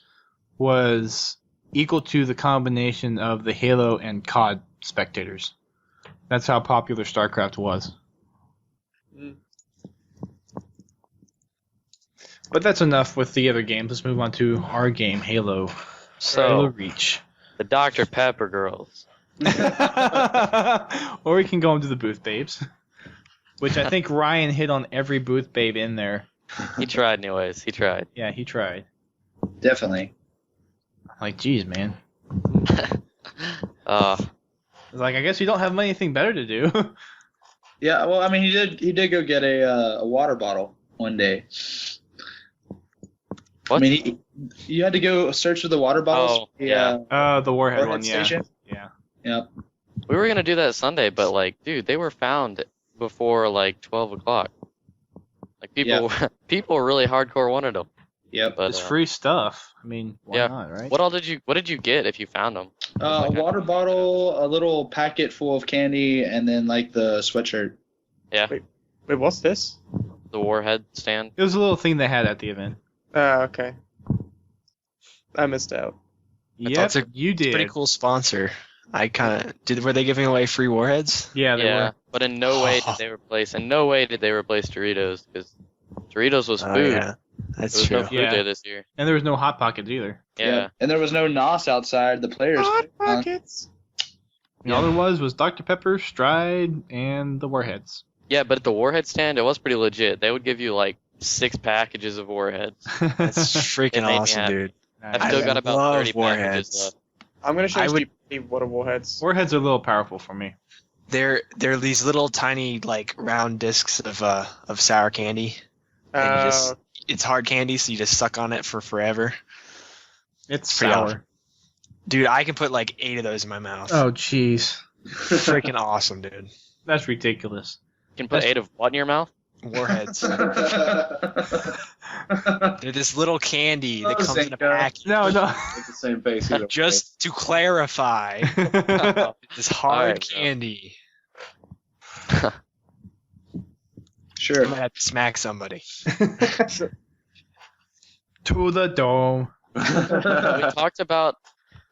was equal to the combination of the Halo and COD spectators. That's how popular StarCraft was. Mm. But that's enough with the other games. Let's move on to our game, Halo. Halo Reach. The Dr. Pepper girls. Or we can go into the booth babes, which I think Ryan hit on every booth babe in there. He tried anyways. He tried. Yeah, he tried. Definitely. Like, geez, man. It's like, I guess you don't have anything better to do. Yeah, well, I mean, he did go get a water bottle one day. What? I mean, you had to go search for the water bottles. Oh, yeah. The Warhead one, yeah. Station. Yeah. Yep. We were gonna do that Sunday, but like, dude, they were found before like 12 o'clock. Like people really hardcore wanted them. Yep. But, It's free stuff. I mean, why not, right? What did you get if you found them? A water bottle, a little packet full of candy, and then like the sweatshirt. Yeah. Wait, what's this? The Warhead stand. It was a little thing they had at the event. Okay. I missed out. Yep, you did. Pretty cool sponsor. I kind of were they giving away free warheads? Yeah, they were. But in no way did they replace Doritos, because Doritos was food. Yeah, that's There was true. no food there this year. And there was no Hot Pockets either. Yeah. And there was no NOS outside. The players. Hot Pockets. All there was Dr. Pepper, Stride, and the Warheads. Yeah, but at the Warhead stand, it was pretty legit. They would give you like 6 packages of Warheads. That's freaking It made me awesome, happy. dude. I've still got about love 30 Warheads. packages left. I'm gonna show I would- Steve what are warheads. Warheads are a little powerful for me. They're these little tiny like round discs of sour candy. And it's hard candy, so you just suck on it for forever. It's pretty sour. awesome. Dude, I can put like 8 of those in my mouth. Oh, jeez. Freaking awesome, dude. That's ridiculous. You can put 8 of what in your mouth? warheads. They're this little candy that comes in a Zinco. package. No, no. Make the same face. either way. Just to clarify, this hard Alright, bro. candy. Sure. I'm gonna have to smack somebody. To the dome. We talked about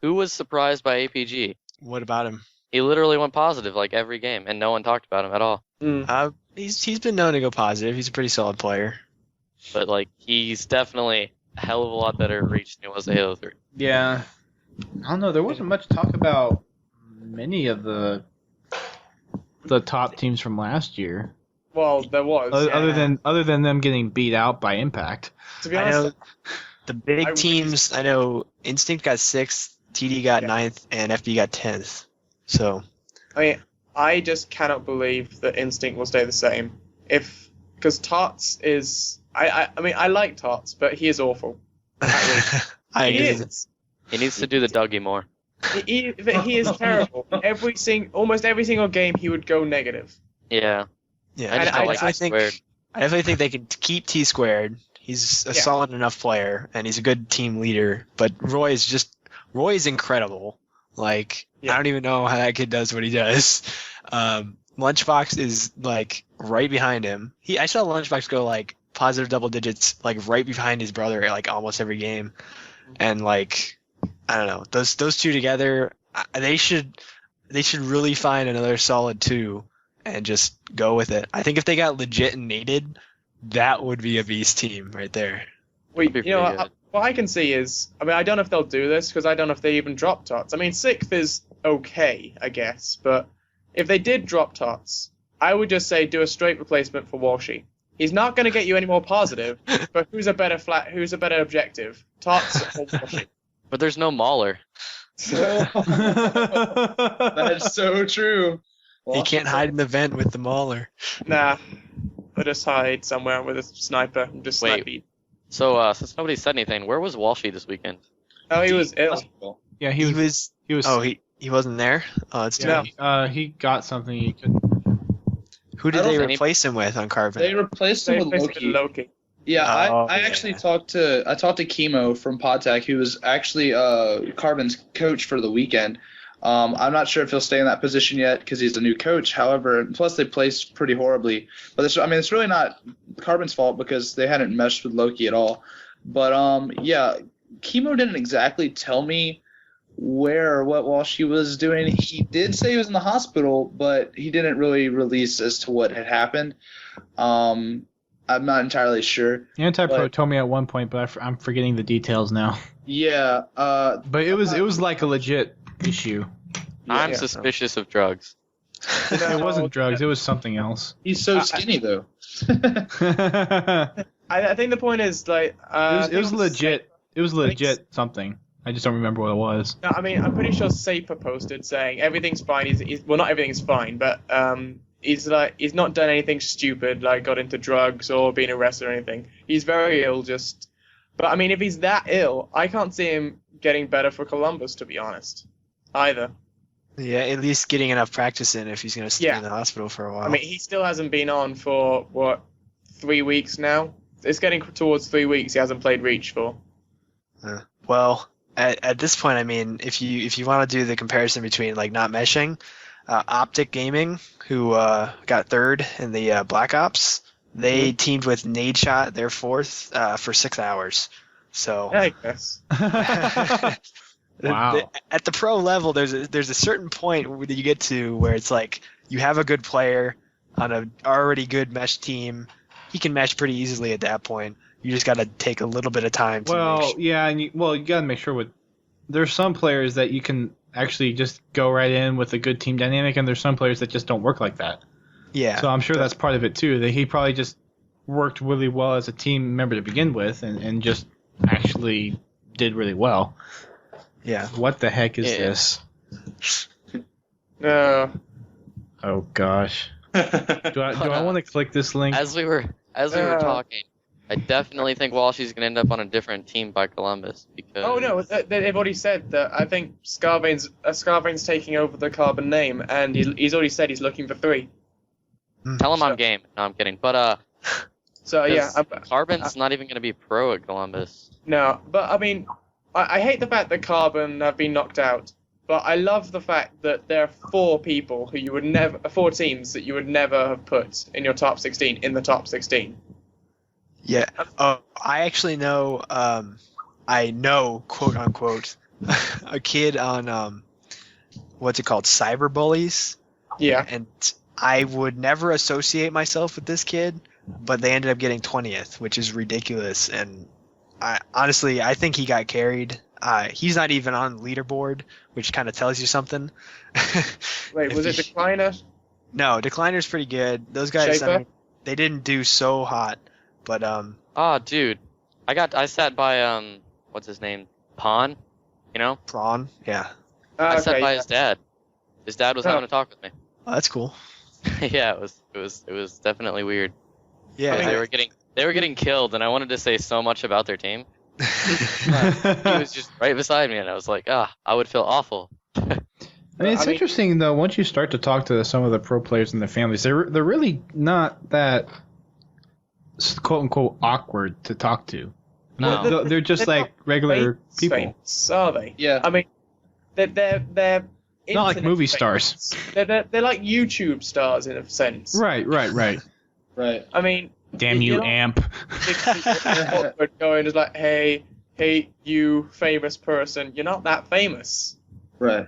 who was surprised by APG. What about him? He literally went positive like every game, and no one talked about him at all. He's been known to go positive. He's a pretty solid player. But like, he's definitely a hell of a lot better at Reach than he was at Halo 3. Yeah. I don't know. There wasn't much talk about many of the top teams from last year, Well, there was. other than them getting beat out by Impact. To be I honest, know the big I- teams. I know Instinct got 6th, TD got Yeah. 9th, and FB got 10th. So I mean, I just cannot believe that Instinct will stay the same. Because Tots is. I mean, I like Tots, but he is awful. I He agree. is. He needs to do the Dougie more. He is terrible. Almost every single game, he would go negative. Yeah. Yeah, I just I don't like definitely T-squared. I definitely think they can keep T squared. He's a Yeah. solid enough player, and he's a good team leader. But Roy is incredible. Like, Yeah. I don't even know how that kid does what he does. Lunchbox is like right behind him. I saw Lunchbox go like positive double digits, like right behind his brother, like almost every game. And like, I don't know, those two together, they should really find another solid 2 and just go with it. I think if they got legit and needed, that would be a beast team right there. Wait, That'd be you know, pretty good. what I can see is, I mean, I don't know if they'll do this because I don't know if they even drop Tots. I mean, 6th is okay, I guess, but if they did drop Tots, I would just say do a straight replacement for Walshy. He's not going to get you any more positive, but who's a better objective, Tots or Walshy? But there's no Mauler. That's so true. He can't hide in the vent with the Mauler. Nah, I'll just hide somewhere with a sniper and just Wait. snipe you. So, since nobody said anything, where was Walshy this weekend? Oh, he was ill. Yeah, He was. Oh, he wasn't there. Oh, it's yeah, too. he got something he could. Who did I don't they think- replace him with on Carbon? They replaced him They with replaced him with Loki. Loki. Yeah, Oh, I yeah. actually talked to Chemo from Podtac, who was actually Carbon's coach for the weekend. I'm not sure if he'll stay in that position yet because he's a new coach. However, plus they placed pretty horribly. But it's really not Carbon's fault because they hadn't meshed with Loki at all. But yeah, Chemo didn't exactly tell me where or what while she was doing. He did say he was in the hospital, but he didn't really release as to what had happened. I'm not entirely sure. Anti-Pro But- told me at one point, but I'm forgetting the details now. Yeah, But it was like a legit issue. I'm Yeah. suspicious of drugs. It wasn't drugs. It was something else. he's so skinny though. it I think the point is like it was legit. It was legit something. I just don't remember what it was. No, I mean, I'm pretty sure Saper posted saying everything's fine. Well, not everything's fine, but he's not done anything stupid, like got into drugs or been arrested or anything. He's very ill, but I mean, if he's that ill, I can't see him getting better for Columbus, to be honest, either. Yeah, at least getting enough practice in if he's going to stay Yeah. in the hospital for a while. I mean, he still hasn't been on for 3 weeks now. It's getting towards 3 weeks. He hasn't played Reach for. Well, at this point, I mean, if you want to do the comparison between like not meshing, Optic Gaming, who got 3rd in the Black Ops, they teamed with Nadeshot, their 4th, for 6 hours. So Yeah, I guess. Wow. at the pro level, there's a certain point that you get to where it's like you have a good player on an already good mesh team. He can mesh pretty easily at that point. You just got to take a little bit of time to Well, make sure. yeah, and you got to make sure there's some players that you can actually just go right in with a good team dynamic, and there's some players that just don't work like that. Yeah. So I'm sure that's part of it too. That he probably just worked really well as a team member to begin with, and just actually did really well. Yeah. What the heck is Yeah. this? No. Oh gosh. Do I want to click this link? As we were talking, I definitely think Walshy's gonna end up on a different team by Columbus because. Oh no, they've already said that. I think Scarvane's taking over the Carbon name, and he's already said he's looking for 3. Tell him I'm game. No, I'm kidding. But So yeah, 'Cause Carbon's not even going to be pro at Columbus. no, but I mean, I hate the fact that Carbon have been knocked out, but I love the fact that there are 4 people who you would never, 4 teams that you would never have put in your top 16 in the top 16. Yeah. I actually know. I know, quote unquote, a kid on what's it called, cyber bullies, Yeah. and I would never associate myself with this kid, but they ended up getting 20th, which is ridiculous. And honestly, I think he got carried. He's not even on the leaderboard, which kind of tells you something. Wait, was it Decliner? No, Decliner's pretty good. Those guys, Shaper? I mean, they didn't do so hot, but Oh, dude, I sat by what's his name, Pon, you know? Prawn, yeah. I sat by yeah. his dad. His dad was Oh. having a talk with me. Oh, that's cool. Yeah, it was definitely weird. Yeah. They were getting killed, and I wanted to say so much about their team. He was just right beside me, and I was like, I would feel awful. I mean, it's interesting though. Once you start to talk to some of the pro players and their families, they're really not that quote unquote awkward to talk to. No. They're just They're like regular people. Famous, are they? Yeah. I mean, they're Not like internet movie famous. stars. They're like YouTube stars in a sense. Right. Right. I mean, Damn you, know, amp. awkward going is like, hey, you famous person, you're not that famous. Right.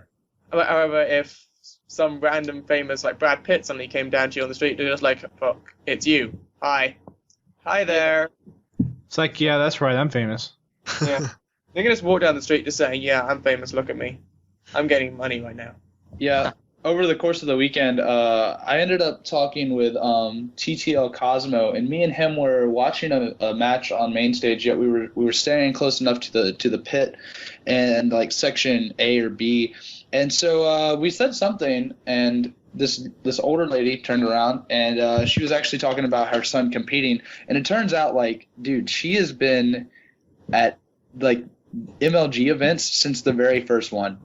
However, if some random famous like Brad Pitt suddenly came down to you on the street, they're just like, fuck, it's you. Hi there. It's like, yeah, that's right. I'm famous. Yeah. They can just walk down the street just saying, yeah, I'm famous, look at me. I'm getting money right now. Yeah. Over the course of the weekend, I ended up talking with TTL Cosmo, and me and him were watching a match on main stage. Yet we were standing close enough to the pit, and like section A or B, and so we said something, and this older lady turned around, and she was actually talking about her son competing, and it turns out like, dude, she has been at like MLG events since the very first one.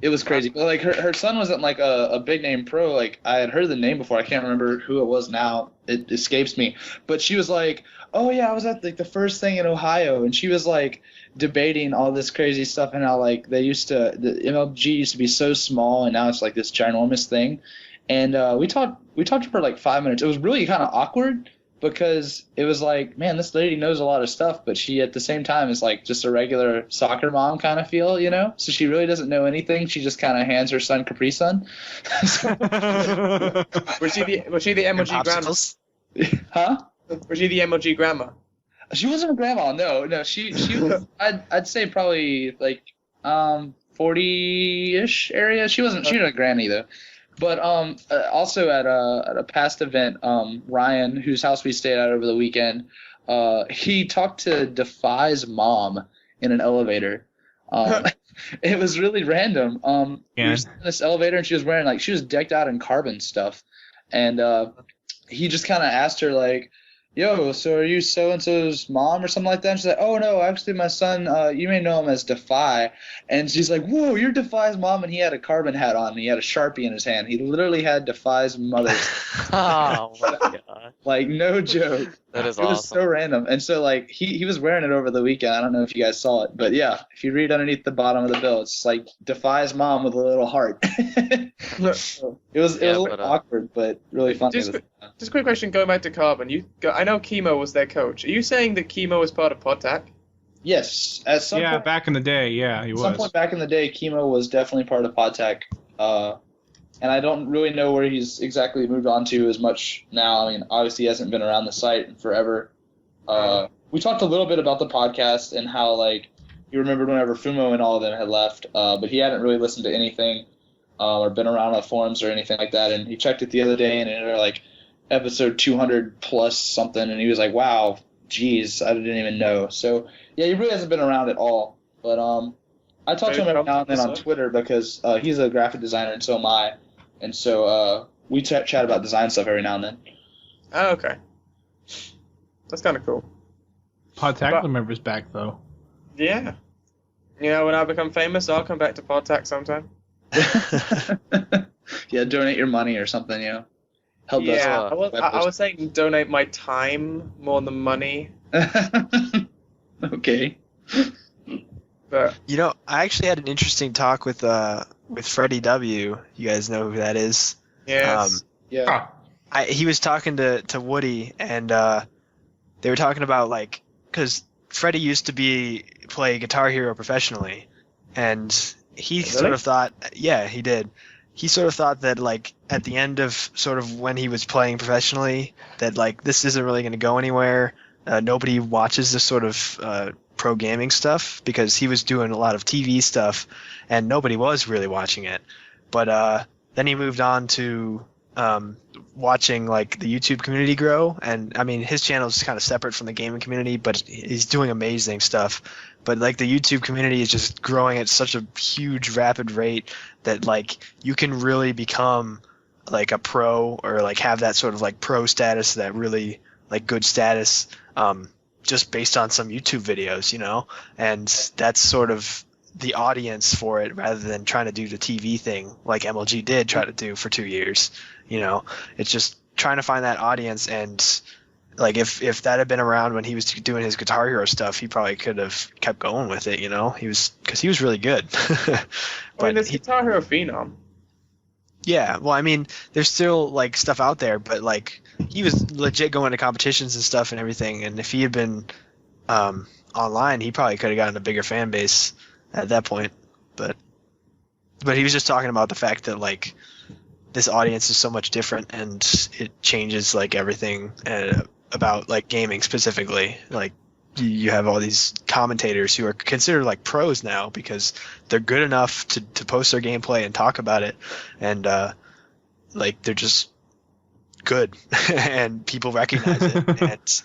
It was crazy. But like her son wasn't like a big name pro. Like I had heard the name before. I can't remember who it was now. It escapes me. But she was like, "Oh yeah, I was at like the first thing in Ohio," and she was like debating all this crazy stuff and how like the MLG used to be so small and now it's like this ginormous thing. And we talked for like 5 minutes. It was really kind of awkward because it was like, man, this lady knows a lot of stuff, but she at the same time is like just a regular soccer mom kind of feel, you know? So she really doesn't know anything. She just kind of hands her son Capri Sun. Was she the MLG grandma? Huh? Was she the MLG grandma? She wasn't a grandma. No. She was. I'd say probably like 40-ish area. She wasn't a granny though. But also at a past event, Ryan, whose house we stayed at over the weekend, he talked to Defy's mom in an elevator. It was really random. We were in this elevator and she was decked out in carbon stuff, and he just kind of asked her like, "Yo, so are you so-and-so's mom or something like that?" And she's like, "Oh, no, actually my son, you may know him as Defy." And she's like, "Whoa, you're Defy's mom?" And he had a carbon hat on and he had a Sharpie in his hand. He literally had Defy's mother. Oh my god. Like, no joke. That is It was awesome. so random. And so, like, he was wearing it over the weekend. I don't know if you guys saw it. But, yeah, if you read underneath the bottom of the bill, it's like Defy's mom with a little heart. So, it was a little awkward, but really funny. Just a quick question going back to Carbon. I know Chemo was their coach. Are you saying that Chemo was part of Podtac? Yes. At some point, back in the day, he at some point back in the day, Chemo was definitely part of Podtac. And I don't really know where he's exactly moved on to as much now. I mean, obviously he hasn't been around the site in forever. We talked a little bit about the podcast and how, like, he remembered whenever Fumo and all of them had left, but he hadn't really listened to anything or been around on forums or anything like that. And he checked it the other day, and it was like episode 200 plus something, and he was like, "Wow, geez, I didn't even know." So yeah, he really hasn't been around at all. But I talk to him every now and then on Twitter because he's a graphic designer and so am I, and so we chat about design stuff every now and then. Oh, okay. That's kind of cool. Podtacular members back though. Yeah. You know, when I become famous, I'll come back to Podtac sometime. Yeah, donate your money or something, you know. helped us. Yeah, I was saying donate my time more than money. Okay. But You know, I actually had an interesting talk with Freddie W. You guys know who that is? yes. Yeah. He was talking to Woody, and they were talking about, like, because Freddie used to play Guitar Hero professionally, and he sort of thought, yeah, he did. He sort of thought that, like, at the end of sort of when he was playing professionally, that, like, this isn't really going to go anywhere. Nobody watches this sort of pro gaming stuff, because he was doing a lot of TV stuff, and nobody was really watching it. But then he moved on to watching, like, the YouTube community grow, and I mean, his channel is kind of separate from the gaming community, but he's doing amazing stuff. But, like, the YouTube community is just growing at such a huge, rapid rate that, like, you can really become, like, a pro, or, like, have that sort of, like, pro status, that really, like, good status, just based on some YouTube videos, you know? And that's sort of the audience for it, rather than trying to do the TV thing like MLG did try to do for 2 years. You know, it's just trying to find that audience. And, like, if that had been around when he was doing his Guitar Hero stuff, he probably could have kept going with it, you know? Because he was really good. But there's Guitar Hero Phenom. Yeah, well, I mean, there's still, like, stuff out there, but, like, he was legit going to competitions and stuff and everything, and if he had been online, he probably could have gotten a bigger fan base at that point. But he was just talking about the fact that, like, this audience is so much different, and it changes, like, everything about, like, gaming specifically. Like, you have all these commentators who are considered, like, pros now, because they're good enough to post their gameplay and talk about it, and like, they're just good and people recognize it, and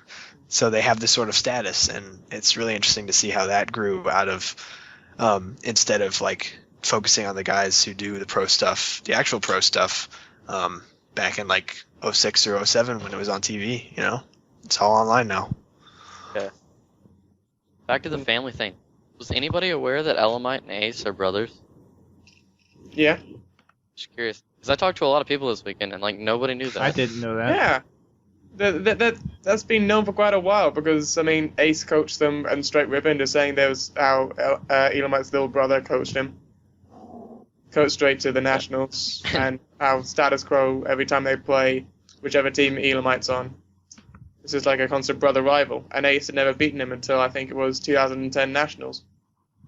so they have this sort of status, and it's really interesting to see how that grew out of instead of, like, focusing on the guys who do the pro stuff, the actual pro stuff, back in, like, 06 or 07 when it was on TV. You know, it's all online now. Okay. Back to the family thing. Was anybody aware that Elamite and Ace are brothers? Yeah. Just curious, because I talked to a lot of people this weekend, and, like, nobody knew that. I didn't know that. Yeah. That's been known for quite a while, because, I mean, Ace coached them, and Straight Ribbon is saying there was how Elamite's little brother coached him. Coached straight to the Nationals, and how status quo every time they play whichever team Elamite's on. This is like a constant brother rival, and Ace had never beaten him until I think it was 2010 Nationals.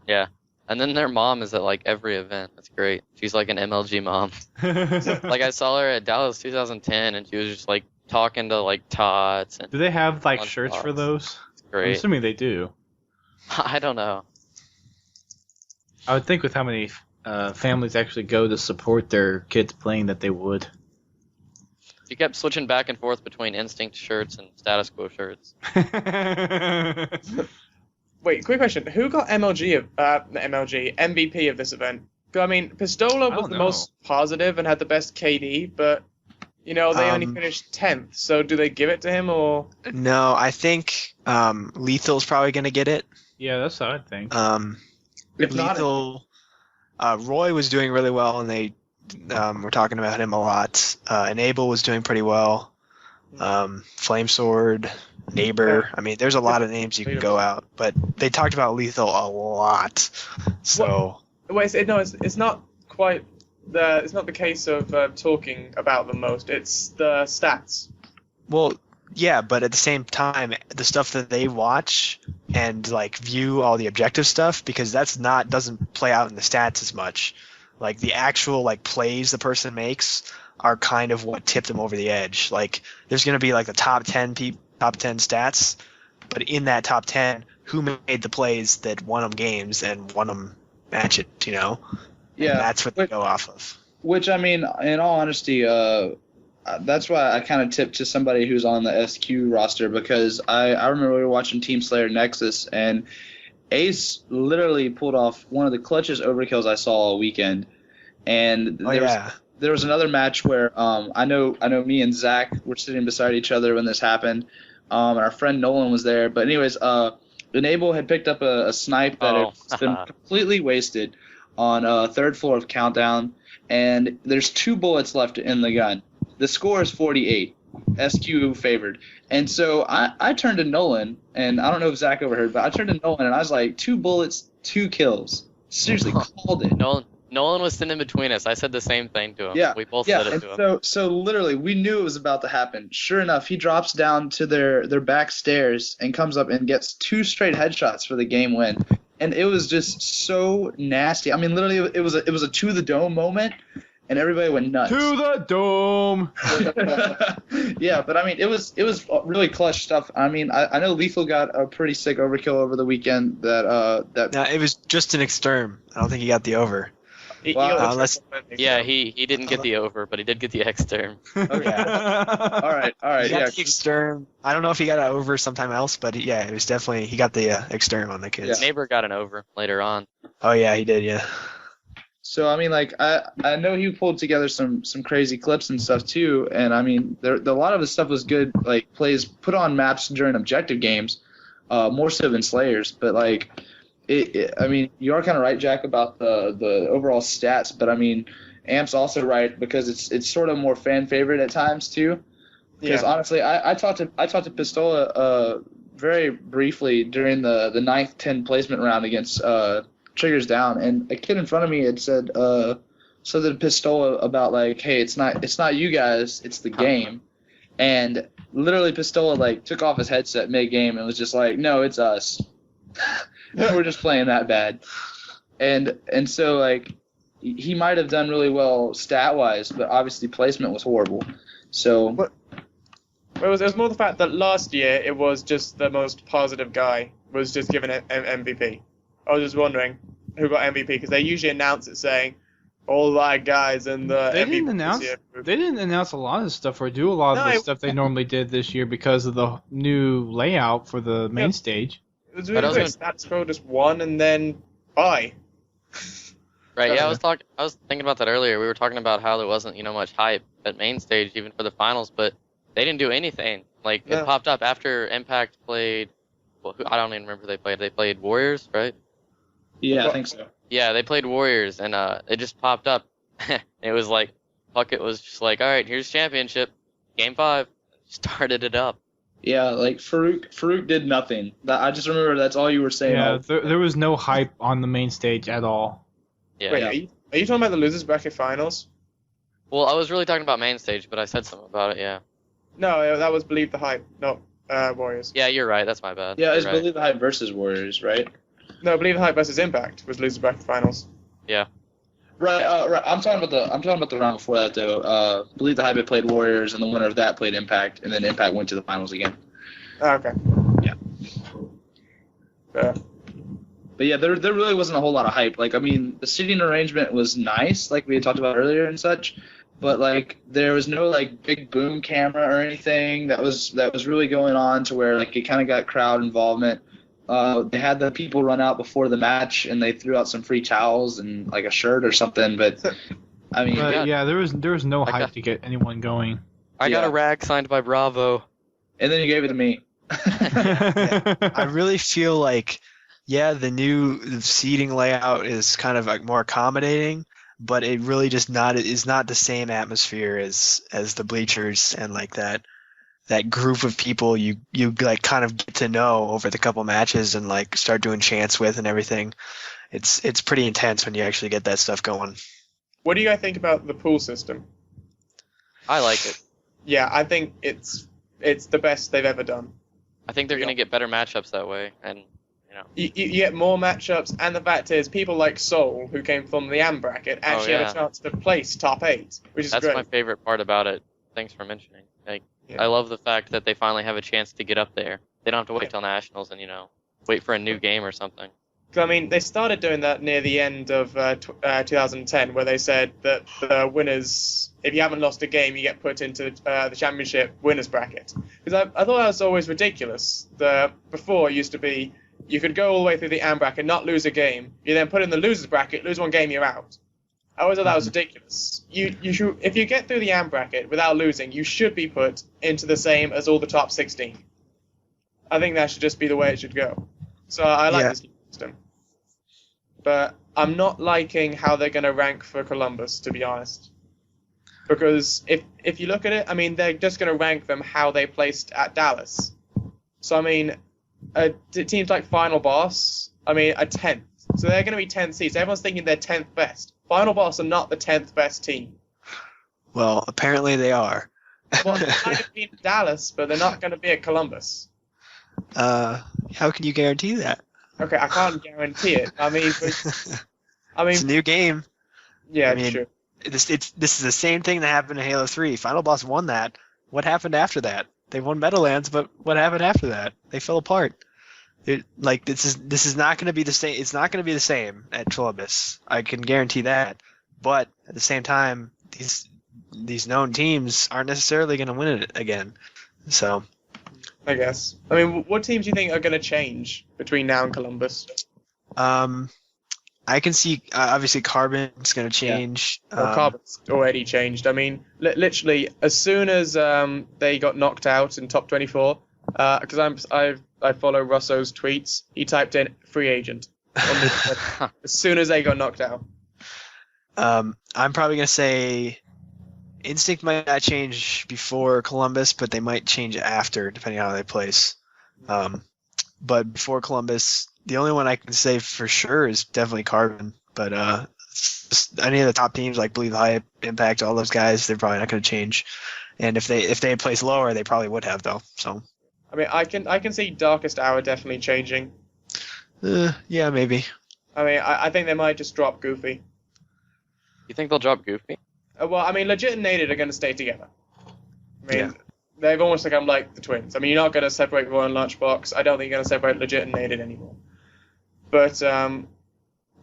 Yeah. And then their mom is at, like, every event. That's great. She's like an MLG mom. Like, I saw her at Dallas 2010, and she was just, like, talking to, like, tots. And Do they have, like, Lunchbox. shirts for those? It's great. I'm assuming they do. I don't know. I would think with how many families actually go to support their kids playing that they would. She kept switching back and forth between Instinct shirts and Status Quo shirts. Wait, quick question. Who got MVP of this event? 'Cause, I mean, Pistola was the most positive and had the best KD, but, you know, they only finished 10th, so do they give it to him, or? No, I think Lethal's probably going to get it. Yeah, that's what I think. If not, Lethal, Roy was doing really well, and they were talking about him a lot. Enable was doing pretty well. Flamesword, Neighbor. I mean, there's a lot of names you can go out, but they talked about Lethal a lot. So Wait, it's not quite it's not the case of talking about them most. It's the stats. well, yeah, but at the same time, the stuff that they watch and, like, view all the objective stuff, because doesn't play out in the stats as much. Like, the actual, like, plays the person makes are kind of what tip them over the edge. Like, there's going to be, like, the top 10 stats, but in that top 10, who made the plays that won them games and won them matches, you know? Yeah, and that's what they go off of. Which, I mean, in all honesty, that's why I kind of tipped to somebody who's on the SQ roster, because I remember we were watching Team Slayer Nexus, and Ace literally pulled off one of the clutchest overkills I saw all weekend. And there was another match where I know me and Zach were sitting beside each other when this happened, and our friend Nolan was there. But anyways, Enable had picked up a snipe that had been completely wasted on third floor of Countdown, and there's 2 bullets left in the gun. The score is 48. SQ favored. And so I turned to Nolan, and I don't know if Zach overheard, but I turned to Nolan and I was like, 2 bullets, 2 kills. Seriously, called it. Nolan was sitting in between us. I said the same thing to him. Yeah, We both said it to him. So literally, we knew it was about to happen. Sure enough, he drops down to their back stairs and comes up and gets 2 straight headshots for the game win. And it was just so nasty. I mean, literally, it was a to the dome moment, and everybody went nuts. To the dome. Yeah, but I mean, it was really clutch stuff. I mean, I know Lethal got a pretty sick overkill over the weekend. No, it was just an exterm. I don't think he got the over. Yeah, he didn't get the over, but he did get the exterm. Okay. All right. He got the exterm. I don't know if he got an over sometime else, but it was definitely he got the exterm on the kids. His neighbor got an over later on. Oh yeah, he did. Yeah. So I mean, like I know he pulled together some crazy clips and stuff too, and I mean, a lot of his stuff was good, like plays put on maps during objective games, more so than Slayers, but like. I mean, you are kind of right, Jack, about the overall stats, but I mean, Amp's also right because it's sort of more fan favorite at times too. Because honestly, I talked to Pistola very briefly during the 9th 10 placement round against Triggers Down, and a kid in front of me had said something to Pistola about like, hey, it's not you guys, it's the game, and literally Pistola like took off his headset mid game and was just like, no, it's us. We're just playing that bad, and so like he might have done really well stat wise, but obviously placement was horrible. So it was more the fact that last year it was just the most positive guy was just given an MVP. I was just wondering who got MVP because they usually announce it saying all that guys in the They MVP didn't announce. this year. They didn't announce a lot of stuff or do a lot of the stuff they normally did this year because of the new layout for the main stage. It was really weird. Stats go just 1 and then bye. Right. Yeah, I was thinking about that earlier. We were talking about how there wasn't much hype at main stage even for the finals, but they didn't do anything. Like it popped up after Impact played. Well, I don't even remember who they played. They played Warriors, right? Yeah, I think so. Yeah, they played Warriors, and it just popped up. It was like, Puckett was just like, all right, here's championship, game 5, started it up. Yeah, like Farouk did nothing. I just remember that's all you were saying. Yeah, there was no hype on the main stage at all. Yeah. Wait, are you talking about the losers bracket finals? Well, I was really talking about main stage, but I said something about it. Yeah. No, that was Believe the Hype, not Warriors. Yeah, you're right. That's my bad. Yeah, it's right. Believe the Hype versus Warriors, right? No, Believe the Hype versus Impact was losers bracket finals. Yeah. Right. I'm talking about the round before that though. Believe the Hype had played Warriors, and the winner of that played Impact, and then Impact went to the finals again. Oh, okay. Yeah. But yeah, there really wasn't a whole lot of hype. Like, I mean, the seating arrangement was nice, like we had talked about earlier and such, but like there was no like big boom camera or anything that was really going on to where like it kind of got crowd involvement. They had the people run out before the match and they threw out some free towels and like a shirt or something. But I mean, yeah, there was no hype to get anyone going. I got a rag signed by Bravo. And then you gave it to me. I really feel like, the new seating layout is kind of like more accommodating, but it really just is not the same atmosphere as the bleachers and like that group of people you like kind of get to know over the couple matches and like start doing chants with and everything. It's pretty intense when you actually get that stuff going. What do you guys think about the pool system? I like it. Yeah, I think it's the best they've ever done. I think they're going to get better matchups that way, and you get more matchups, and the fact is, people like Soul, who came from the AM bracket, actually have a chance to place top 8, which is That's great. my favorite part about it. Thanks for mentioning. I love the fact that they finally have a chance to get up there. They don't have to wait till nationals and wait for a new game or something. I mean, they started doing that near the end of 2010, where they said that the winners, if you haven't lost a game, you get put into the championship winners bracket. Because I thought that was always ridiculous. Before it used to be, you could go all the way through the AM bracket, not lose a game. You then put in the losers bracket, lose one game, you're out. I always thought that was ridiculous. You should, if you get through the AM bracket without losing, you should be put into the same as all the top 16. I think that should just be the way it should go. So I like this system. But I'm not liking how they're going to rank for Columbus, to be honest. Because if you look at it, I mean, they're just going to rank them how they placed at Dallas. So, I mean, teams like Final Boss, I mean, a 10th. So they're going to be 10th seeds. Everyone's thinking they're 10th best. Final Boss are not the 10th best team. Well, apparently they are. Well, they might have been at Dallas, but they're not going to be at Columbus. How can you guarantee that? Okay, I can't guarantee it. I mean, It's a new game. Yeah, I mean, sure. This is the same thing that happened in Halo 3. Final Boss won that. What happened after that? They won Meadowlands, but what happened after that? They fell apart. This is not going to be the same. It's not going to be the same at Columbus. I can guarantee that. But at the same time, these known teams aren't necessarily going to win it again. So, I guess. I mean, what teams do you think are going to change between now and Columbus? I can see obviously Carbon's going to change. Well, Carbon's already changed. I mean, literally, as soon as they got knocked out in top 24, because I follow Russo's tweets, he typed in free agent as soon as they got knocked out. I'm probably going to say Instinct might not change before Columbus, but they might change after, depending on how they place. But before Columbus, the only one I can say for sure is definitely Carbon. But any of the top teams like Believe Hype, Impact, all those guys, they're probably not going to change. And if they had placed lower, they probably would have though. So. I mean, I can see Darkest Hour definitely changing. Yeah, maybe. I mean, I think they might just drop Goofy. You think they'll drop Goofy? Well, I mean, Legit and Nated are going to stay together. I mean, Yeah. they've almost become like the twins. I mean, you're not going to separate Roy and Lunchbox. I don't think you're going to separate Legit and Nated anymore. But,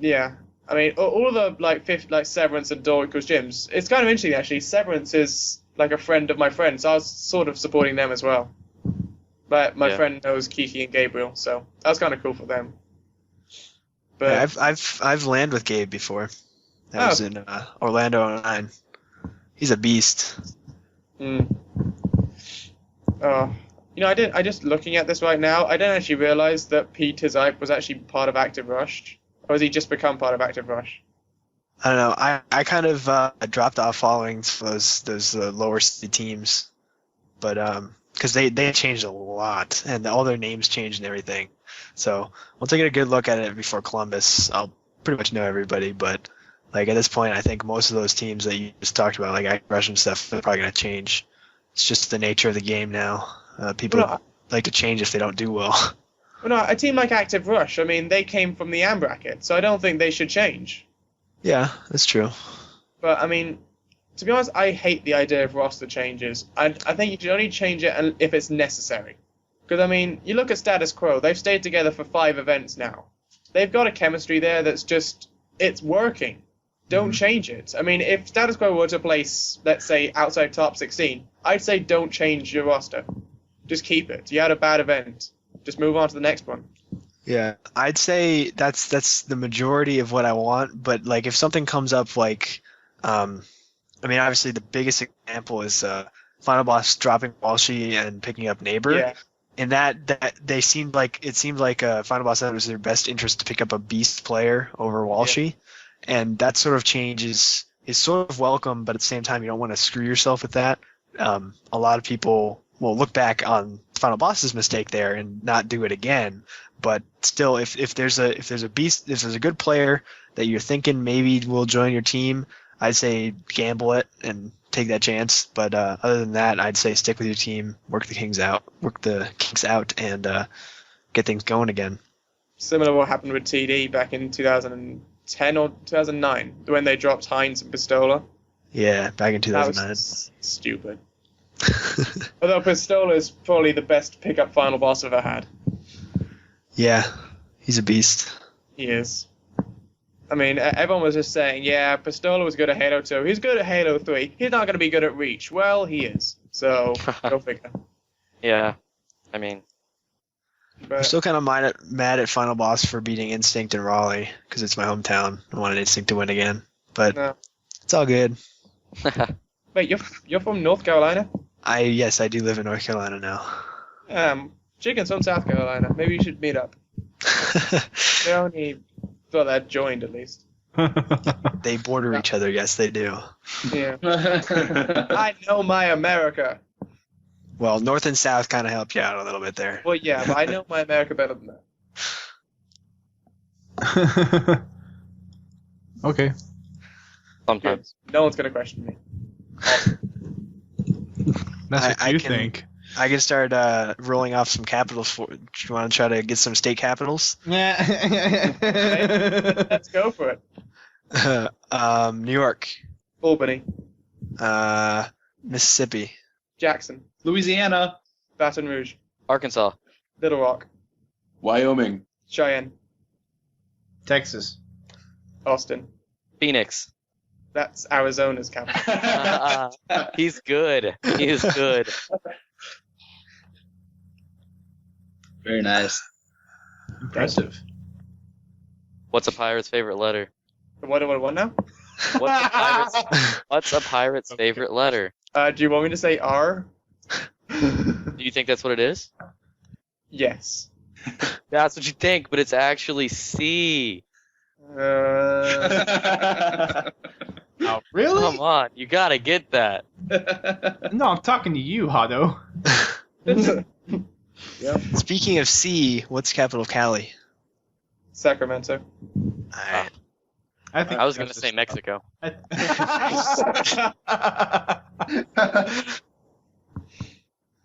yeah. I mean, all of the, like Severance and Door equals Gyms, it's kind of interesting, actually. Severance is, like, a friend of my friend, so I was sort of supporting them as well. But my friend knows Kiki and Gabriel, so that was kind of cool for them. But Yeah, I've landed with Gabe before. That was in Orlando 09. He's a beast. Oh, you know, I just looking at this right now, I didn't actually realize that Pete Tizype was actually part of Active Rush. Or has he just become part of Active Rush? I don't know. I kind of dropped off following those lower seed teams, but because they changed a lot and all their names changed and everything. So once I get a good look at it before Columbus, I'll pretty much know everybody. But like at this point, I think most of those teams that you just talked about, like Active Rush and stuff, they're probably gonna change. It's just the nature of the game now. People like to change if they don't do well. Well, no, a team like Active Rush, I mean, they came from the AM bracket, so I don't think they should change. Yeah, that's true. But, I mean, to be honest, I hate the idea of roster changes. I think you should only change it if it's necessary. Because, I mean, you look at Status Quo, they've stayed together for 5 events now. They've got a chemistry there that's just, it's working. Don't change it. I mean, if Status Quo were to place, let's say, outside top 16, I'd say don't change your roster. Just keep it. You had a bad event. Just move on to the next one. Yeah, I'd say that's the majority of what I want. But like, if something comes up, like, I mean, obviously the biggest example is Final Boss dropping Walshy and picking up Neighbor. Yeah. And that it seemed like Final Boss said it was their best interest to pick up a beast player over Walshy, and that sort of change is sort of welcome, but at the same time you don't want to screw yourself with that. A lot of people will look back on Final Boss's mistake there and not do it again. But still, if there's a good player that you're thinking maybe will join your team, I'd say gamble it and take that chance. But other than that, I'd say stick with your team, work the kinks out, and get things going again. Similar to what happened with TD back in 2010 or 2009 when they dropped Hines and Pistola. Yeah, back in 2009. That was stupid. Although Pistola is probably the best pickup Final Boss I've ever had. Yeah, he's a beast. He is. I mean, everyone was just saying, yeah, Pistola was good at Halo 2. He's good at Halo 3. He's not going to be good at Reach. Well, he is. So, go figure. Yeah, I mean, I'm But, still kind of mad at Final Boss for beating Instinct in Raleigh because it's my hometown. I wanted Instinct to win again, but no. it's all good. Wait, you're from North Carolina? Yes, I do live in North Carolina now. Chicken's from South Carolina. Maybe you should meet up. They only got that joined, at least. They border each other. Yes, they do. Yeah. I know my America. Well, North and South kind of help you out a little bit there. Well, yeah, but I know my America better than that. Okay. Sometimes. No one's gonna question me. That's what I you can- think. I can start rolling off some capitals for. Do you want to try to get some state capitals? Let's go for it. New York, Albany, Mississippi, Jackson, Louisiana. Baton Rouge, Arkansas. Little Rock, Wyoming. Cheyenne, Texas. Austin. Phoenix. That's Arizona's capital. He's good. He is good. Very nice. Impressive. What's a pirate's favorite letter? What now? What's a pirate's favorite letter? Do you want me to say R? Do you think that's what it is? Yes. That's what you think, but it's actually C. Oh, really? Come on, you gotta get that. No, I'm talking to you, Hado. Speaking of C, what's the capital of Cali? Sacramento. Alright. think I was gonna that's say just- Mexico.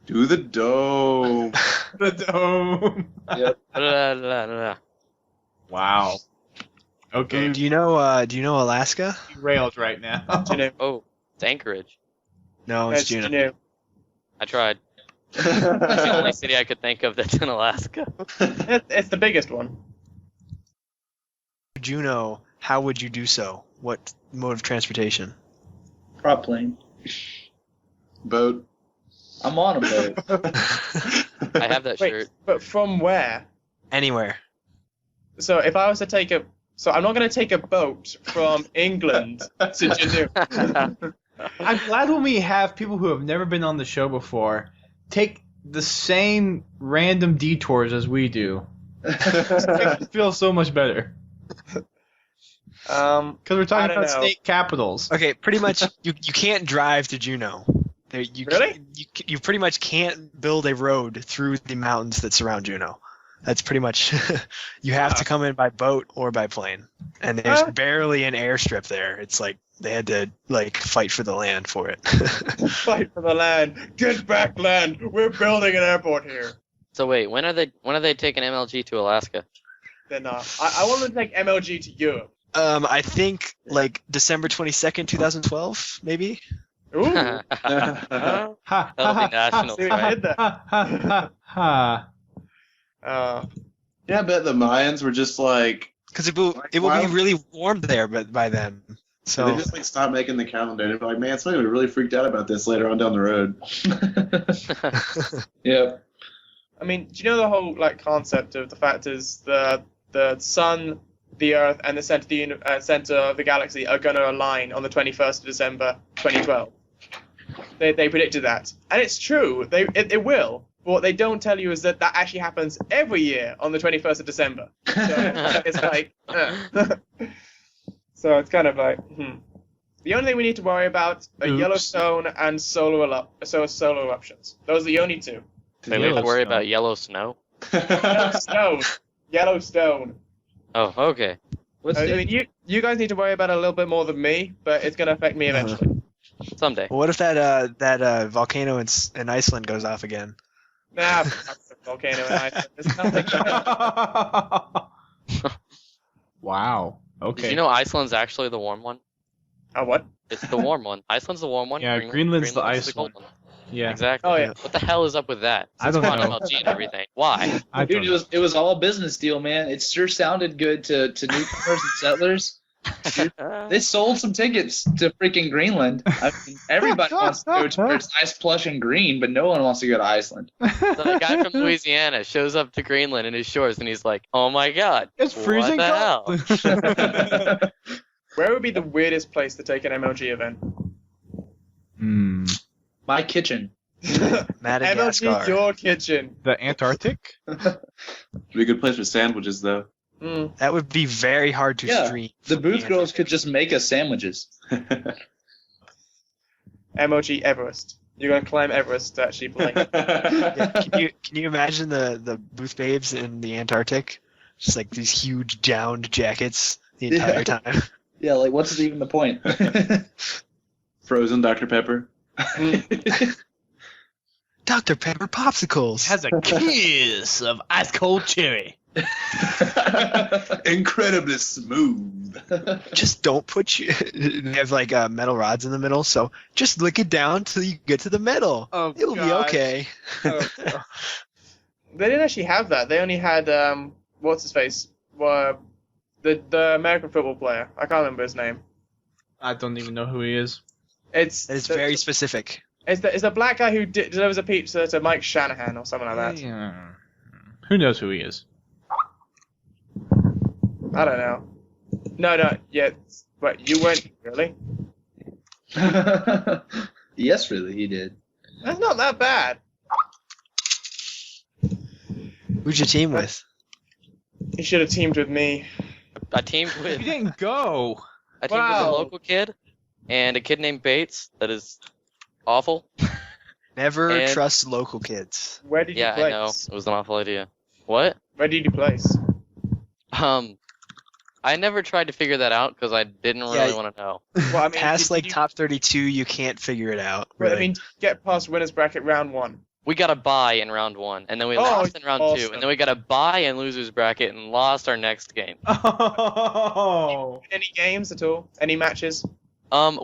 Do the dome. The dome. Wow. Okay, Do you know Alaska? railed right now. Juneau. Oh, it's Anchorage. No, it's Juneau. Juneau. I tried. It's the only city I could think of that's in Alaska. It's the biggest one. Juneau, how would you do so? What mode of transportation? Prop plane. Boat. I'm on a boat. I have that Wait, shirt. but from where? Anywhere. So if I was to take so I'm not going to take a boat from England to Juneau. I'm glad when we have people who have never been on the show before take the same random detours as we do. It feels so much better. Because we're talking I don't about know. state capitals. Okay, pretty much you can't drive to Juneau. There, you Really? You pretty much can't build a road through the mountains that surround Juneau. That's pretty much you have to come in by boat or by plane. And there's barely an airstrip there. It's like they had to fight for the land for it. Fight for the land. Get back, land. We're building an airport here. So wait, when are they taking MLG to Alaska? They're not. I want them to take MLG to Europe. I think December 22nd, 2012, maybe. Ooh. Ha, That'll be national, See what I right? did there? ha, ha. Yeah, I bet the Mayans were just like, Because it will be really warm there by then. So they just stopped making the calendar. And they're like, man, somebody would really freaked out about this later on down the road. Yep. I mean, do you know the whole concept of the fact is the sun, the Earth, and the center of the galaxy are going to align on the 21st of December, 2012. They predicted that, and it's true. It will. But what they don't tell you is that actually happens every year on the 21st of December. So it's so it's kind of The only thing we need to worry about are Oops. Yellowstone and solar eruptions. Those are the only two. Wait, we have to worry about yellow snow? Yellowstone. Oh, okay. What's I the, mean, you guys need to worry about it a little bit more than me, but it's going to affect me eventually. Someday. what if that volcano in Iceland goes off again? Nah, fuck the volcano in Iceland. There's nothing. Wow. Okay. Did you know Iceland's actually the warm one? What? It's the warm one. Iceland's the warm one. Yeah, Greenland's the is ice cold one. one. Yeah. Exactly. Oh, yeah. What the hell is up with that? I don't It's on know. MLG and everything. Why? I don't Dude, know. it was all a business deal, man. It sure sounded good to newcomers and settlers. They sold some tickets to freaking Greenland. I mean, everybody wants to go to where it's nice, plush, and green, but no one wants to go to Iceland. So the guy from Louisiana shows up to Greenland in his shorts and he's like, "Oh my god, It's freezing what the hell?" Where would be the weirdest place to take an MLG event? My kitchen. Madagascar. MLG your kitchen. The Antarctic? It'd be a good place for sandwiches, though. Mm. That would be very hard to Yeah, stream. The booth girls could just make us sandwiches. MLG Everest. You're gonna climb Everest to actually play. Yeah, can you imagine the booth babes in the Antarctic? Just like these huge downed jackets the entire time. Yeah, like what's even the point? Frozen Dr. Pepper. Dr. Pepper popsicles. Has a kiss of ice cold cherry. Incredibly smooth. Just don't put you. They have like metal rods in the middle, so just lick it down till you get to the middle. Oh, It'll be gosh. okay. Oh, They didn't actually have that. They only had what's his face? The American football player. I can't remember his name. I don't even know who he is. It's Very specific. It's the black guy who delivers a pizza to Mike Shanahan or something like that. Yeah. Who knows who he is? I don't know. No, yeah. But you weren't really. Yes, really, he did. That's not that bad. Who'd you team with? He should have teamed with me. I teamed You with didn't go. with a Wow. local kid and a kid named Bates. That is awful. Never And- trust local kids. Where did Yeah, you place? I know. It was an awful idea. What? Where did you place? I never tried to figure that out because I didn't really Yeah. want to know. Well, I mean, Past did like you, top 32, you can't figure it out. Well, Really. I mean, get past winners bracket round 1. We got a bye in round 1, and then we Oh, lost in round 2, awesome. and then we got a bye in losers bracket and lost our next game. Oh. Any games at all? Any matches?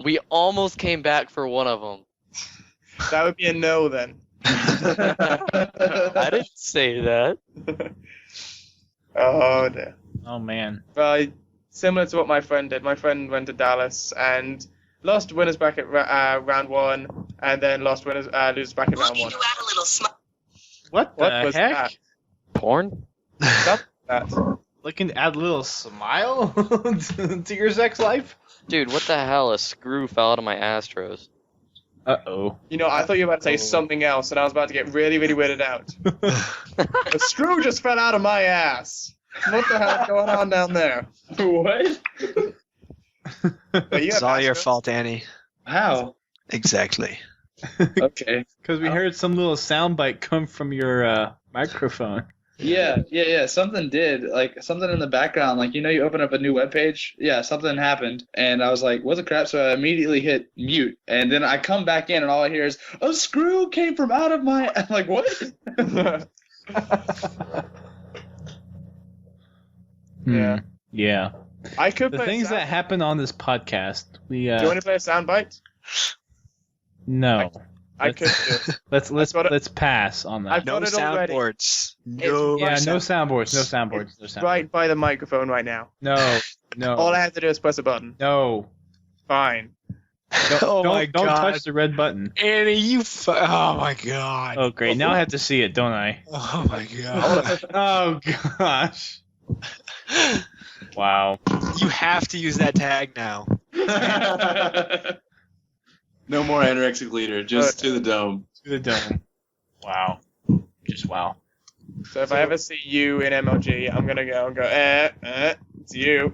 We almost came back for one of them. That would be a no then. I didn't say that. Oh dear. Oh man. Well, similar to what my friend did. My friend went to Dallas and lost winners bracket round 1, and then lost losers bracket round 1. What the What was heck? that? Porn? Stop that. Looking to add a little smile to your sex life? Dude, what the hell? A screw fell out of my Astros. Uh-oh. You know, I thought you were about to say something else, and I was about to get really, really weirded out. The screw just fell out of my ass. What the hell's going on down there? What? But you It's have all your Astros? fault, Annie. How? Exactly. Okay. Because we heard some little soundbite come from your microphone. Yeah. Something did. Like, something in the background. Like, you open up a new webpage. Yeah, something happened. And I was like, what the crap? So I immediately hit mute. And then I come back in, and all I hear is, a screw came from out of my... I'm like, what? Yeah. Yeah. I could The play things a that happen on this podcast, we Do you want to play a soundbite? no. I could do it. Let's pass on that. I've No got it already. soundboards. No. Yeah, no soundboards. soundboards. No It's soundboards. right by the microphone right now. No. All I have to do is press a button. No. Fine. Oh my Don't God. touch the red button. Annie, oh my God. Oh great, now I have to see it, don't I? Oh my God. Oh gosh. Wow. You have to use that tag now. No more anorexic leader, just to the dome. To the dome. Wow. Just wow. So if I ever see you in MLG, I'm gonna go and go, it's you.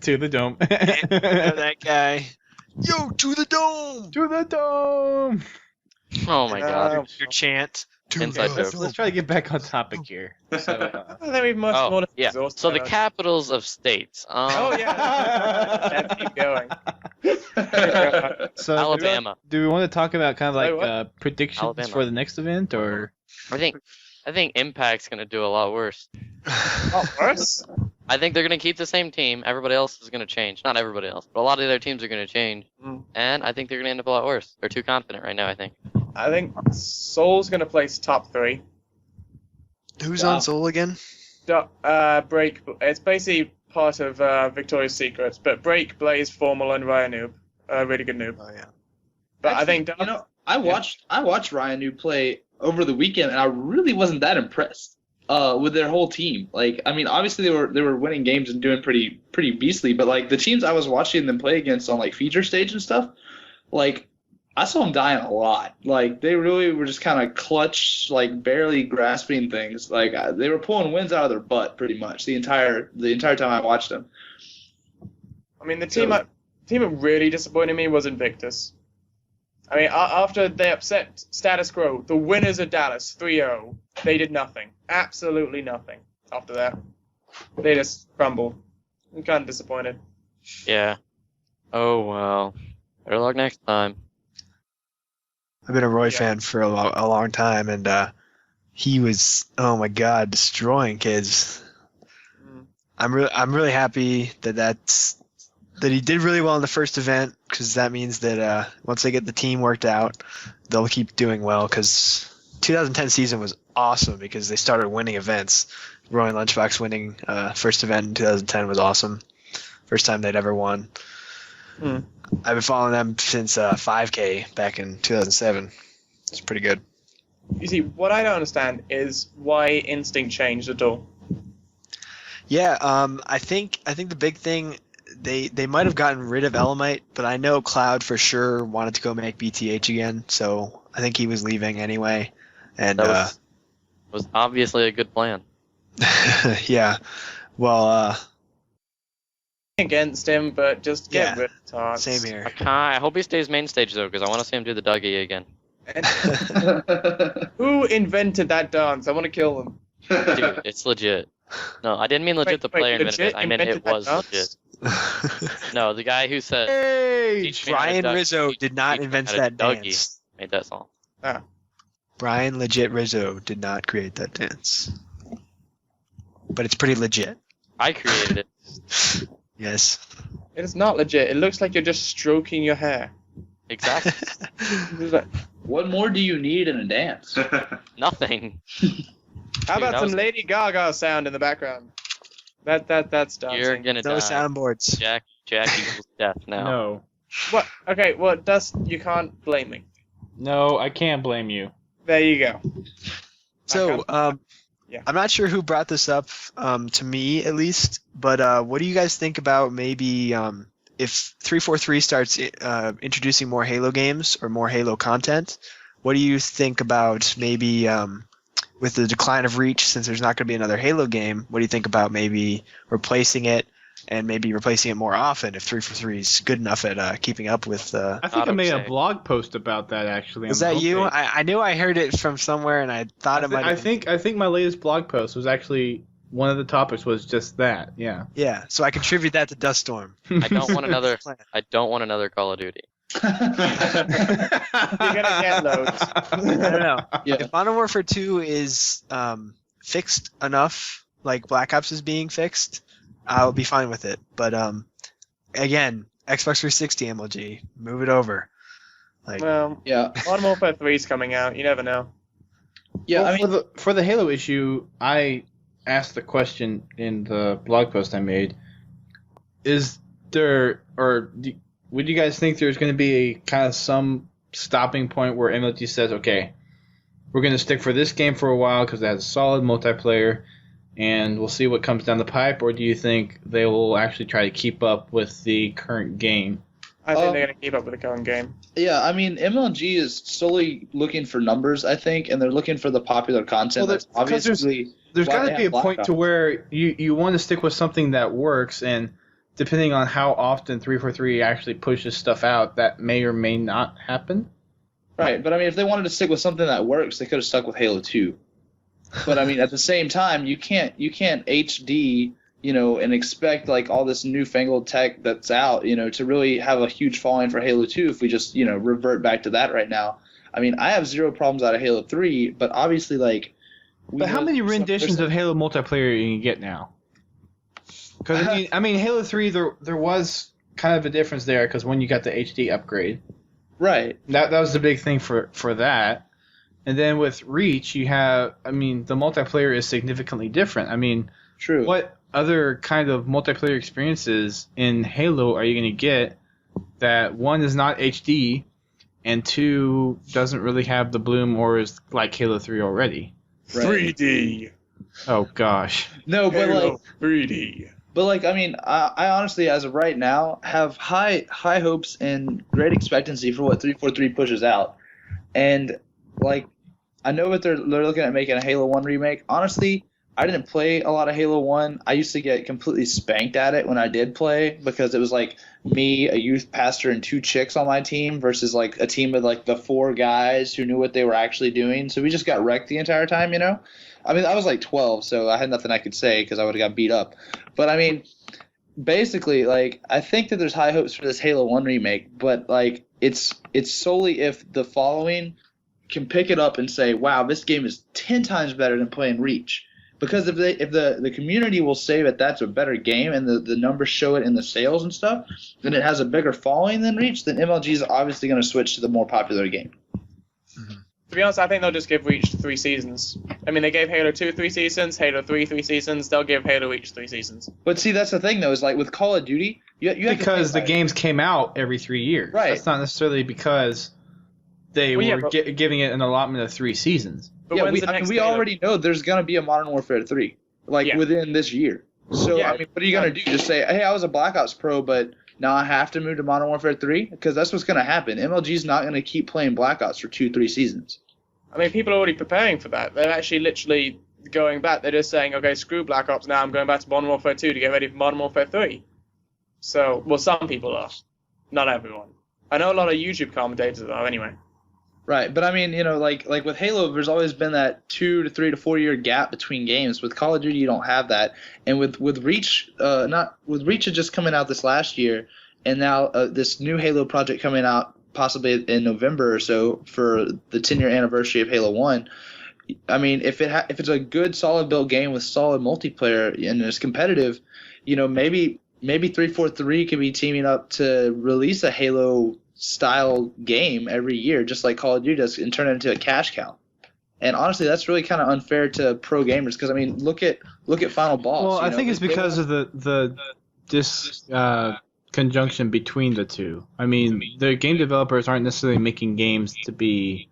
To the dome. That guy. Yo, to the dome. To the dome. Oh my god. Your chant. To Inside the joke. dome. Let's try to get back on topic here. So, I think we've much Oh, more to yeah. exhaust So the about. capitals of states. Oh yeah. Let's keep going. so Alabama. Do we want to talk about kind of Wait, like what? predictions Alabama. for the next event, or I think Impact's gonna do a lot worse. Oh, worse? I think they're gonna keep the same team. Everybody else is gonna change. Not everybody else, but a lot of their teams are gonna change. Mm. And I think they're gonna end up a lot worse. They're too confident right now, I think. I think Seoul's gonna place top 3. Who's Wow. on Soul again? Break. It's basically part of Victoria's Secrets, but Break, Blaze, Formal, and Ryan Noob. Really good noob. Oh yeah. But I think I watched Ryan New play over the weekend, and I really wasn't that impressed with their whole team. Like, I mean, obviously they were winning games and doing pretty beastly, but like the teams I was watching them play against on like feature stage and stuff, like I saw them dying a lot. Like, they really were just kind of clutch, like, barely grasping things. Like, they were pulling wins out of their butt pretty much the entire time I watched them. I mean, the team that really disappointed me was Invictus. I mean, after they upset status quo, the winners of Dallas 3-0, they did nothing. Absolutely nothing after that. They just crumbled. I'm kind of disappointed. Yeah. Oh, well. Better luck next time. I've been a Roy fan for a long time, and he was, oh my god, destroying kids. I'm really happy that he did really well in the first event, because that means that once they get the team worked out, they'll keep doing well. Because 2010 season was awesome because they started winning events. Roy and Lunchbox winning first event in 2010 was awesome. First time they'd ever won. I've been following them since 5K back in 2007. It's pretty good. You see, what I don't understand is why Instinct changed at all. Yeah, I think the big thing, they might have gotten rid of Elamite, but I know Cloud for sure wanted to go make BTH again, so I think he was leaving anyway. And That was obviously a good plan. yeah, well, Against him, but just get Yeah, rid of Tarts. same here. I hope he stays main stage, though, because I want to see him do the Dougie again. And who invented that dance? I want to kill him. Dude, it's legit. No, I didn't mean legit the player invented it. I meant it was legit. No, the guy who said... Hey, Teach me how to Brian duck- Rizzo teach- did not teach me invent how to that Dougie. dance. Made that song. Brian legit Rizzo did not create that dance. But it's pretty legit. I created it. Yes. It is not legit. It looks like you're just stroking your hair. Exactly. It's like, What more do you need in a dance? Nothing. how about that some was- Lady Gaga sound in the background? That's dancing. You're gonna No die. soundboards. Jack equals death now. No. What? Okay, well, you can't blame me. No, I can't blame you. There you go. So, Yeah. I'm not sure who brought this up, to me at least, but what do you guys think about maybe if 343 starts introducing more Halo games or more Halo content? What do you think about maybe with the decline of Reach, since there's not going to be another Halo game, what do you think about maybe replacing it and maybe replacing it more often if 343 is good enough at keeping up with I think I made a Auto-save. blog post about that actually. Was on that the you? homepage. I knew I heard it from somewhere, and I thought it might have been. I think my latest blog post was actually one of the topics was just that. Yeah. Yeah, so I contribute that to Dust Storm. I don't want another. I don't want another Call of Duty. You're gonna get loads. I don't know. Yeah. If Modern Warfare 2 is fixed enough, like Black Ops is being fixed, I'll be fine with it. But again, Xbox 360 MLG, move it over. Like, Well, Yeah. Modern Warfare 3 is coming out. You never know. Yeah, Well, I mean, for the Halo issue, I asked the question in the blog post I made: is there, would you guys think there's going to be a kind of some stopping point where MLG says, okay, we're going to stick for this game for a while because it has a solid multiplayer, and we'll see what comes down the pipe, or do you think they will actually try to keep up with the current game? I think they're gonna keep up with the current game. yeah, I mean, MLG is solely looking for numbers, I think, and they're looking for the popular content. Well, That's because obviously There's why got they to be have a Black point to Ops. where you want to stick with something that works, and depending on how often 343 actually pushes stuff out, that may or may not happen. Right, but I mean, if they wanted to stick with something that works, they could have stuck with Halo 2. But I mean, at the same time, you can't HD, and expect like all this newfangled tech that's out, to really have a huge following for Halo 2 if we just, revert back to that right now. I mean, I have zero problems out of Halo 3, but obviously, like. But how many renditions of Halo multiplayer you can get now? Because I mean, Halo 3 there was kind of a difference there because when you got the HD upgrade, Right. that was the big thing for that. And then with Reach, you have, I mean, the multiplayer is significantly different. I mean, True. what other kind of multiplayer experiences in Halo are you going to get that one is not HD and two doesn't really have the bloom or is like Halo 3 already? Right. 3D. Oh gosh. No, but like. 3D. But like, I mean, I honestly, as of right now, have high hopes and great expectancy for what 343 pushes out. And like, I know that they're looking at making a Halo 1 remake. Honestly, I didn't play a lot of Halo 1. I used to get completely spanked at it when I did play because it was like me, a youth pastor, and 2 chicks on my team versus like a team of like the 4 guys who knew what they were actually doing. So we just got wrecked the entire time, you know? I mean, I was like 12, so I had nothing I could say because I would have got beat up. But I mean, basically, like, I think that there's high hopes for this Halo 1 remake, but like it's solely if the following can pick it up and say, wow, this game is 10 times better than playing Reach. Because if the community will say that that's a better game and the numbers show it in the sales and stuff, then it has a bigger following than Reach, then MLG is obviously going to switch to the more popular game. To be honest, I think they'll just give Reach 3 seasons. I mean, they gave Halo 2 3 seasons, Halo 3 3 seasons. They'll give Halo Reach 3 seasons. But see, that's the thing, though, is like with Call of Duty, you have Because to the games came out every 3 years. Right. That's not necessarily because they were giving it an allotment of 3 seasons. But yeah, when's the next we Halo? already know there's going to be a Modern Warfare 3, within this year. So, Yeah. I mean, what are you going to do? Just say, hey, I was a Black Ops pro, but now I have to move to Modern Warfare 3? Because that's what's going to happen. MLG's not going to keep playing Black Ops for 2-3 seasons. I mean, people are already preparing for that. They're actually literally going back. They're just saying, okay, screw Black Ops now. I'm going back to Modern Warfare 2 to get ready for Modern Warfare 3. So, well, some people are. Not everyone. I know a lot of YouTube commentators are, anyway. Right, but I mean, you know, like with Halo, there's always been that 2 to 3 to 4 year gap between games. With Call of Duty, you don't have that, and with Reach, Reach just coming out this last year, and now this new Halo project coming out possibly in November or so for the 10-year anniversary of Halo 1. I mean, if it's a good, solid built game with solid multiplayer and it's competitive, you know, maybe 343 could be teaming up to release a Halo style game every year, just like Call of Duty does, and turn it into a cash cow. And honestly, that's really kind of unfair to pro gamers because I mean, look at Final Boss. Well, I think it's because of the conjunction between the two. I mean, the game developers aren't necessarily making games to be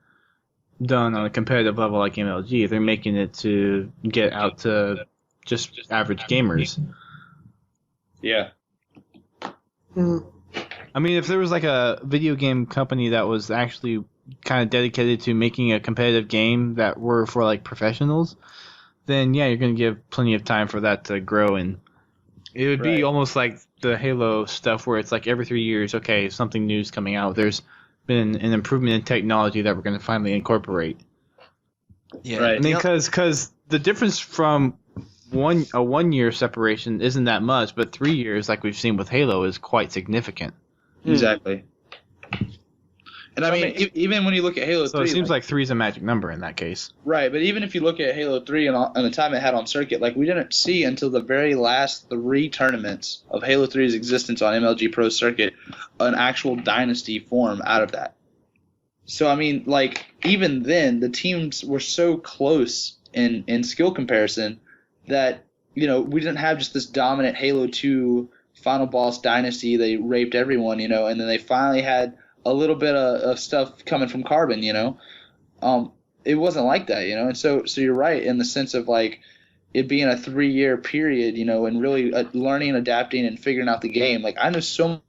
done on a competitive level like MLG. They're making it to get out to just average gamers. Yeah. I mean, if there was like a video game company that was actually kind of dedicated to making a competitive game that were for like professionals, then yeah, you're going to give plenty of time for that to grow, and it would be almost like the Halo stuff where it's like every 3 years, okay, something new's coming out. There's been an improvement in technology that we're going to finally incorporate. Yeah. Right. I mean, because the difference from a 1 year separation isn't that much, but 3 years, like we've seen with Halo, is quite significant. Exactly. And I mean, even when you look at Halo 3... So it seems like 3 is a magic number in that case. Right, but even if you look at Halo 3 and the time it had on Circuit, like we didn't see until the very last 3 tournaments of Halo 3's existence on MLG Pro Circuit an actual dynasty form out of that. So, I mean, like, even then, the teams were so close in skill comparison that, you know, we didn't have just this dominant Halo 2 Final Boss dynasty. They raped everyone, you know, and then they finally had a little bit of stuff coming from Carbon, you know. It wasn't like that, you know. And so you're right in the sense of like it being a 3-year period, you know, and really learning, adapting, and figuring out the game. Like I know so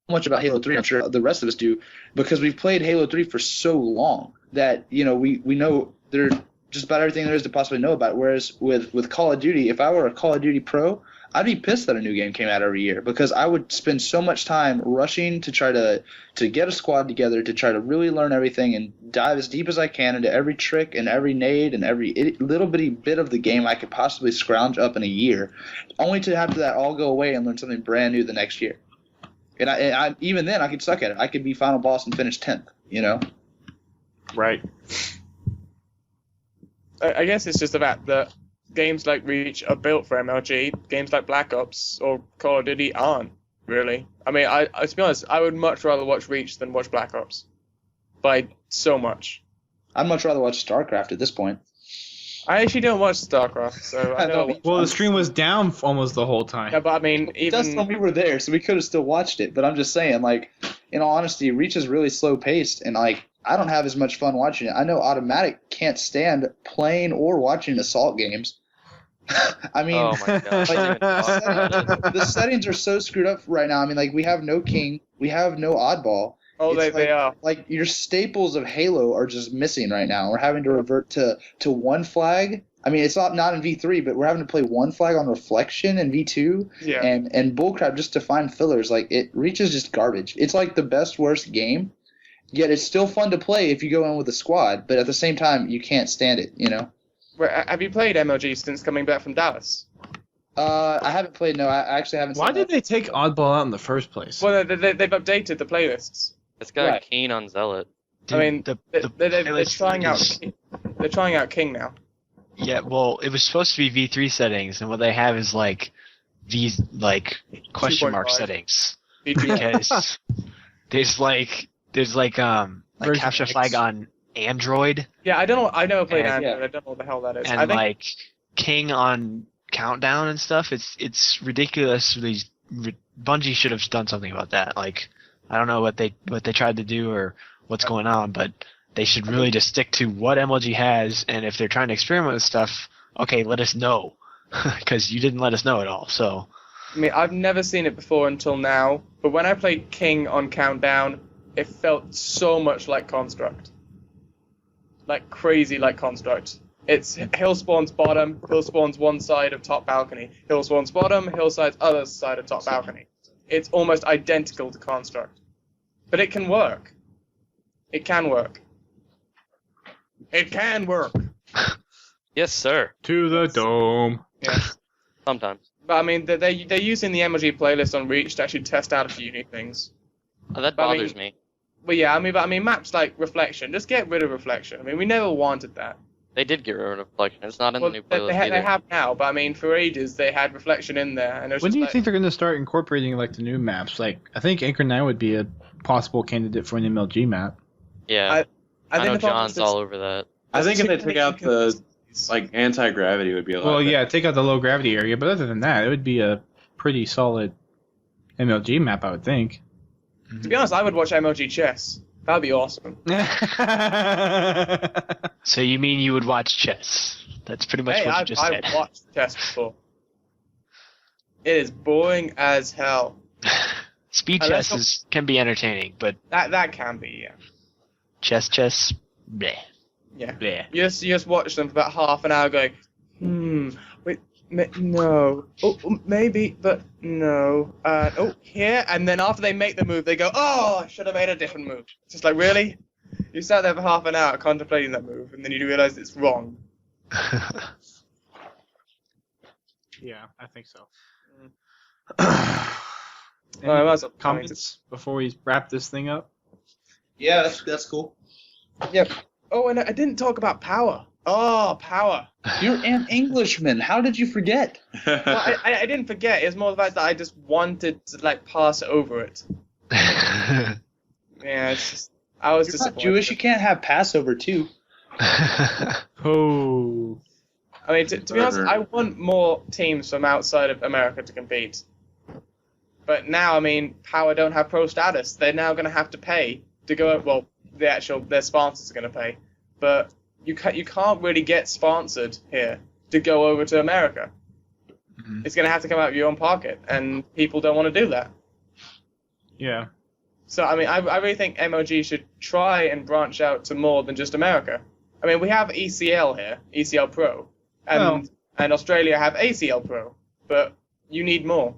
much about Halo 3. I'm sure the rest of us do because we've played Halo 3 for so long that you know we know there just about everything there is to possibly know about it. Whereas with Call of Duty, if I were a Call of Duty pro, I'd be pissed that a new game came out every year because I would spend so much time rushing to try to get a squad together to try to really learn everything and dive as deep as I can into every trick and every nade and every little bitty bit of the game I could possibly scrounge up in a year, only to have that all go away and learn something brand new the next year. And I even then I could suck at it. I could be Final Boss and finish 10th, you know? Right. I guess it's just the fact that games like Reach are built for MLG. Games like Black Ops or Call of Duty aren't, really. I mean, to be honest, I would much rather watch Reach than watch Black Ops. By so much. I'd much rather watch StarCraft at this point. I actually don't watch StarCraft, so I know. Well, the stream was down almost the whole time. Yeah, but I mean, even... we were there, so we could have still watched it. But I'm just saying, like, in all honesty, Reach is really slow-paced, and, like, I don't have as much fun watching it. I know Automatic can't stand playing or watching Assault games. I mean, Oh my god. I didn't even talk about it. the settings are so screwed up right now. I mean, like we have no king, we have no oddball. Oh, they are. Like your staples of Halo are just missing right now. We're having to revert to one flag. I mean, it's not in V3, but we're having to play one flag on reflection in V2. Yeah. And bullcrap just to find fillers. Like Reach is just garbage. It's like the best worst game. Yet it's still fun to play if you go in with a squad, but at the same time you can't stand it. You know. Wait, have you played MLG since coming back from Dallas? I haven't played. No, I actually haven't. Why seen did that. they take Oddball out in the first place? Well, they've updated the playlists. This guy Right. keen on Zealot. Dude, I mean, they're playlist trying out. is- They're trying out King now. Yeah, well, it was supposed to be V3 settings, and what they have is like these like question mark 2.5. settings V2. because there's like Version capture X. flag on Android Yeah, I don't know. I never played And- Android. I don't know what the hell that is. and I think like King on Countdown and stuff. It's ridiculous. Bungie should have done something about that. Like I don't know what they tried to do or what's going on, but they should really just stick to what MLG has. And if they're trying to experiment with stuff, okay, let us know because you didn't let us know at all. So I mean, I've never seen it before until now, but when I played King on Countdown, it felt so much like Construct. Like crazy like Construct. It's hill spawns bottom, hill spawns one side of top balcony, hill spawns bottom, hillside's other side of top balcony. It's almost identical to Construct. But it can work. It can work. It can work. Yes, sir. To the dome. Yeah. Sometimes. But I mean, they're using the MLG playlist on Reach to actually test out a few new things. Oh, that But I mean- bothers me. But yeah, I mean, maps like Reflection, just get rid of Reflection. I mean, we never wanted that. They did get rid of Reflection. It's not in Well, the new they, playlist they either. have now, but I mean, for ages they had Reflection in there, and it was When just do you like, think they're going to start incorporating like the new maps? Like I think Anchor 9 would be a possible candidate for an MLG map. Yeah. I know think the problem John's is all over that. I think if they too many took out the like anti-gravity would be a lot Well, better. yeah, take out the low gravity area, but other than that, it would be a pretty solid MLG map, I would think. To be honest, I would watch MLG Chess. That'd be awesome. so you mean you would watch chess? That's pretty much Hey, what you just I've said. watched chess before. It is boring as hell. Speed Unless chess can be entertaining, but That can be, yeah. chess, bleh. Yeah. Bleh. You just watch them for about half an hour going, wait, no. Oh, maybe, but no. Oh, here. And then after they make the move, they go, oh, I should have made a different move. It's just like, really? You sat there for half an hour contemplating that move, and then you realize it's wrong. Yeah, I think so. No, I might as well- Comments before we wrap this thing up? Yeah, that's cool. Yep. Oh, and I didn't talk about power. Oh, power. You're an Englishman. How did you forget? Well, I didn't forget. It's more the fact that I just wanted to, like, pass over it. Yeah, it's just... I was You're not disappointed. Jewish. You can't have Passover too. Oh. I mean, to be honest, I want more teams from outside of America to compete. But now, I mean, Power don't have pro status. They're now going to have to pay to go. Well, their sponsors are going to pay, but you can't really get sponsored here to go over to America. Mhm. It's going to have to come out of your own pocket, and people don't want to do that. Yeah. So, I mean, I really think MLG should try and branch out to more than just America. I mean, we have ECL here, ECL Pro, and Australia have ACL Pro, but you need more.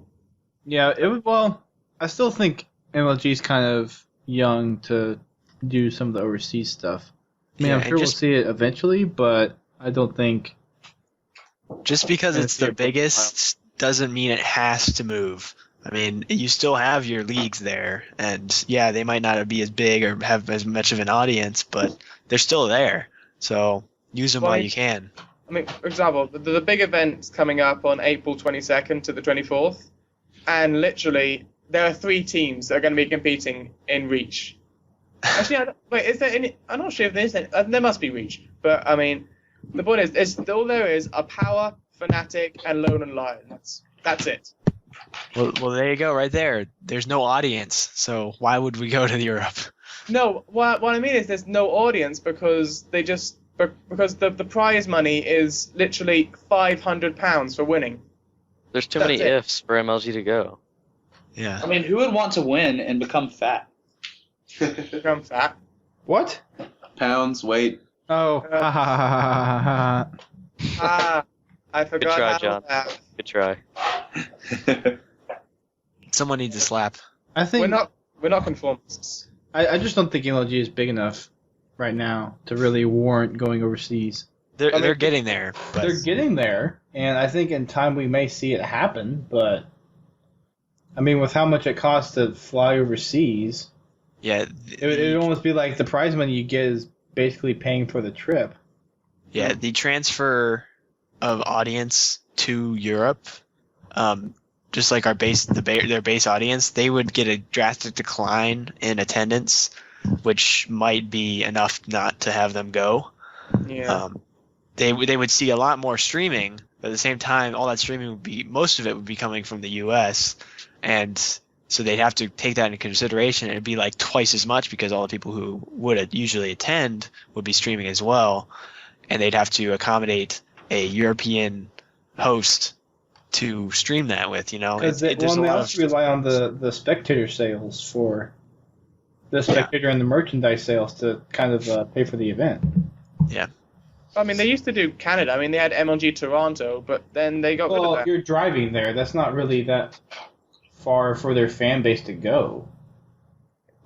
Yeah, it would. Well, I still think MLG's kind of young to do some of the overseas stuff. I mean, Yeah, I'm and sure just- we'll see it eventually, but I don't think. Just because And it's it's the your biggest doesn't mean it has to move. I mean, you still have your leagues there, and yeah, they might not be as big or have as much of an audience, but they're still there. So use them Well, while you can. I mean, for example, the big event's coming up on April 22nd to the 24th, and literally there are 3 teams that are going to be competing in Reach. Actually, wait, is there any? I'm not sure if there's any. There must be Reach, but I mean, the point is, all there is are Power, Fnatic, and Lone and Lion. That's it. Well, there you go, right there. There's no audience, so why would we go to Europe? No, what I mean is there's no audience because because the prize money is literally £500 for winning. There's too That's many it. ifs for MLG to go. Yeah. I mean, who would want to win and become fat? Become fat. What? Pounds, weight. Oh. Ha ha ha ha ha. Ah, I forgot try, how John. that. Good try. Someone needs a slap. I think We're not conformists. I just don't think MLG is big enough right now to really warrant going overseas. They're getting there, but They're getting there, and I think in time we may see it happen, but I mean, with how much it costs to fly overseas, yeah, it would almost be like the prize money you get is basically paying for the trip. yeah, the transfer of audience to Europe, just like their base audience, they would get a drastic decline in attendance, which might be enough not to have them go. Yeah. They would see a lot more streaming, but at the same time, all that streaming most of it would be coming from the U.S. and so they'd have to take that into consideration. It'd be like twice as much because all the people who would usually attend would be streaming as well, and they'd have to accommodate a European host to stream that with. Because they also rely on the spectator sales for the spectator and the merchandise sales to kind of pay for the event. Yeah. I mean, they used to do Canada. I mean, they had MLG Toronto, but then they got rid of Well, that. you're driving there. That's not really that far for their fan base to go.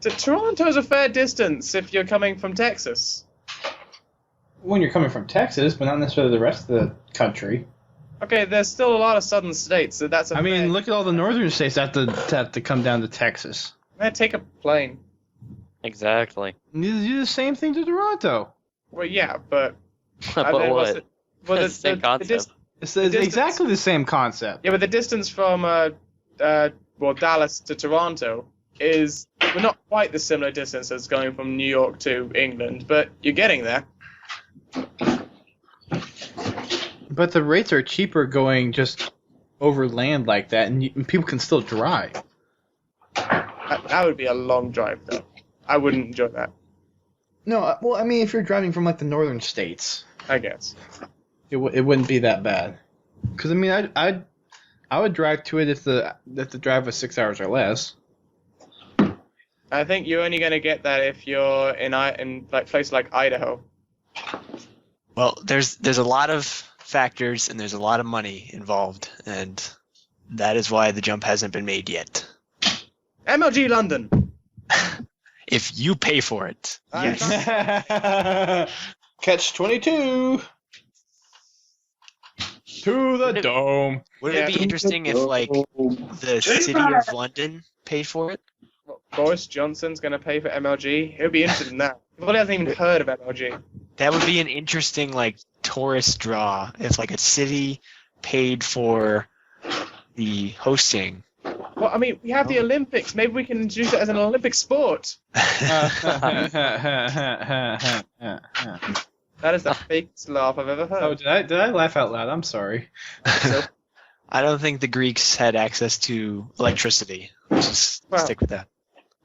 Toronto's a fair distance if you're coming from Texas. When you're coming from Texas, but not necessarily the rest of the country. Okay, there's still a lot of southern states, so that's a I mean, fair- look at all the northern states that have to come down to Texas. Take a plane. Exactly. You do the same thing to Toronto. Well, yeah, but... But then what's what? it- well, It's the same concept. It's distance- exactly the same concept. yeah, but the distance from Dallas to Toronto is well, not quite the similar distance as going from New York to England, but you're getting there. But the rates are cheaper going just over land like that, and people can still drive. That would be a long drive, though. I wouldn't enjoy that, No, well, I mean, if you're driving from like the northern states, I guess. it wouldn't be that bad. Because I mean, I would drive to it if the drive was 6 hours or less. I think you're only going to get that if you're in like places like Idaho. Well, there's a lot of factors and there's a lot of money involved, and that is why the jump hasn't been made yet. MLG London. If you pay for it, I'm yes. Catch 22 to the dome. Would Yeah. it be interesting if like the city of London paid for it? Boris Johnson's going to pay for MLG. He'll be interested in that. He probably hasn't even heard of MLG. That would be an interesting like tourist draw if like a city paid for the hosting. Well, I mean, we have the Olympics. Maybe we can introduce it as an Olympic sport. That is the fakest laugh I've ever Oh, heard. did I laugh out loud? I'm sorry. I don't think the Greeks had access to electricity. Let's just Well- stick with that.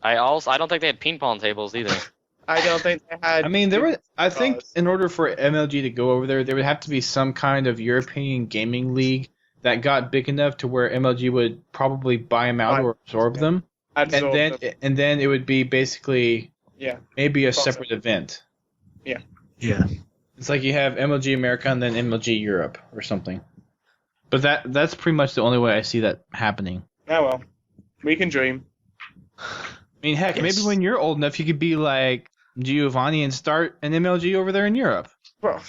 I don't think they had ping pong tables either. I don't think they had... I mean, I think in order for MLG to go over there would have to be some kind of European gaming league that got big enough to where MLG would probably buy them out or absorb them, Absorb them. and then it would be basically Yeah. maybe a Crossover. separate event. Yeah. It's like you have MLG America and then MLG Europe or something. But that's pretty much the only way I see that happening. Oh, well. We can dream. I mean, heck, Yes. maybe when you're old enough, you could be like Giovanni and start an MLG over there in Europe. Well,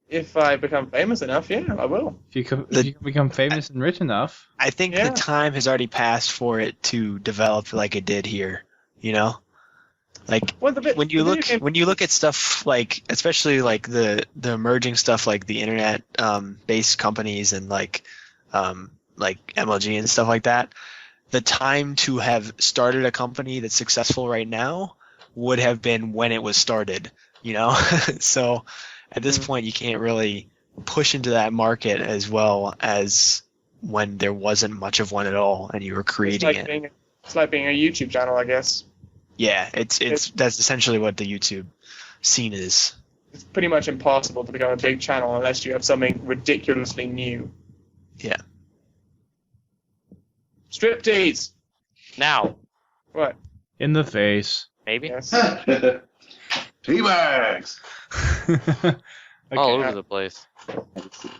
if I become famous enough, yeah, I will. If you can become famous and rich enough. I think Yeah. the time has already passed for it to develop like it did here. You know, like Well, when you look at stuff like, especially like the emerging stuff like the internet based companies and like MLG and stuff like that, the time to have started a company that's successful right now would have been when it was started. You know, so at this point you can't really push into that market as well as when there wasn't much of one at all and you were creating it. It's like being a YouTube channel, I guess. Yeah, it's that's essentially what the YouTube scene is. it's pretty much impossible to become a big channel unless you have something ridiculously new. Yeah. Striptease. Now, What? In the face. maybe Yes. Teabags. all Okay, over the place.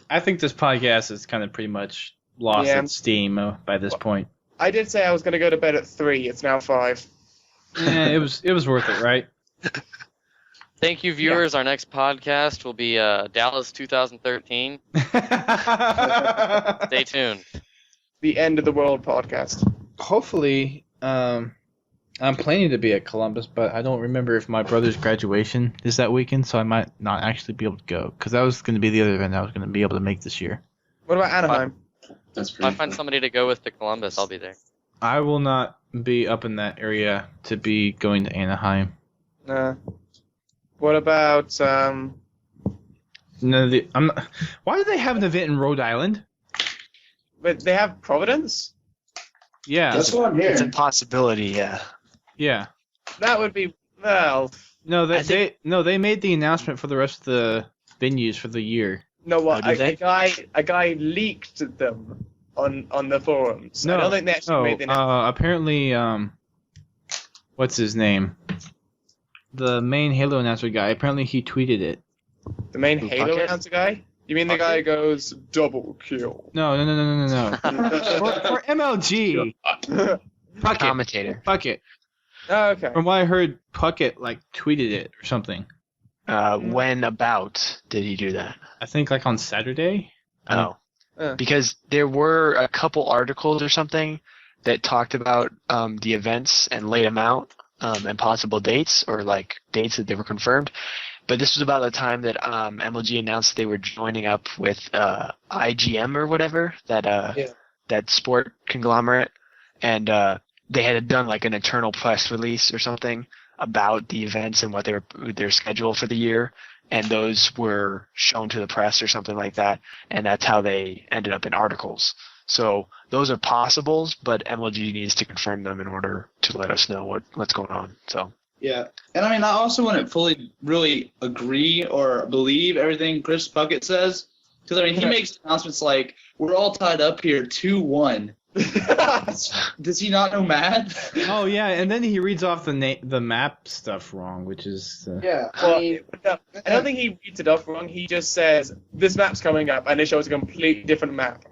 I think this podcast is kind of pretty much lost Yeah. its steam by this point. I did say I was going to go to bed at 3. It's now 5. It was worth it, right? Thank you, viewers. Our next podcast will be Dallas 2013. Stay tuned. The End of the World podcast. Hopefully, I'm planning to be at Columbus, but I don't remember if my brother's graduation is that weekend, so I might not actually be able to go, because that was going to be the other event I was going to be able to make this year. What about Anaheim? That's If pretty I find somebody to go with to Columbus, I'll be there. I will not be up in that area to be going to Anaheim. What about No, why do they have an event in Rhode Island? but they have Providence? Yeah, That's what I'm It's a hearing. possibility, yeah. yeah. That would be well. No, I think- they made the announcement for the rest of the venues for the year. No, what Oh, did they? a guy leaked them on the forums. No, I don't think they actually made the announcement. apparently, what's his name? The main Halo announcer guy. Apparently, he tweeted it. The main Who, Halo Puckett? announcer guy? You mean the guy who goes double kill? No. for MLG, Puckett. Commentator. Puckett. Oh, okay. From what I heard, Puckett tweeted it or something. When about did he do that? I think on Saturday. Oh. Uh. Because there were a couple articles or something that talked about the events and laid them out and possible dates or dates that they were confirmed. But this was about the time that MLG announced they were joining up with IGM or whatever, that sport conglomerate, and they had done an internal press release or something about the events and what their schedule for the year, and those were shown to the press or something like that, and that's how they ended up in articles. So those are possibles, but MLG needs to confirm them in order to let us know what's going on. So. Yeah. And I mean, I also wouldn't fully really agree or believe everything Chris Puckett says. Because, I mean, he makes announcements like, we're all tied up here 2-1. Does he not know math? Oh yeah, and then he reads off the map stuff wrong, which is Yeah. Well, no, I don't think he reads it off wrong. He just says, this map's coming up, and it shows a completely different map.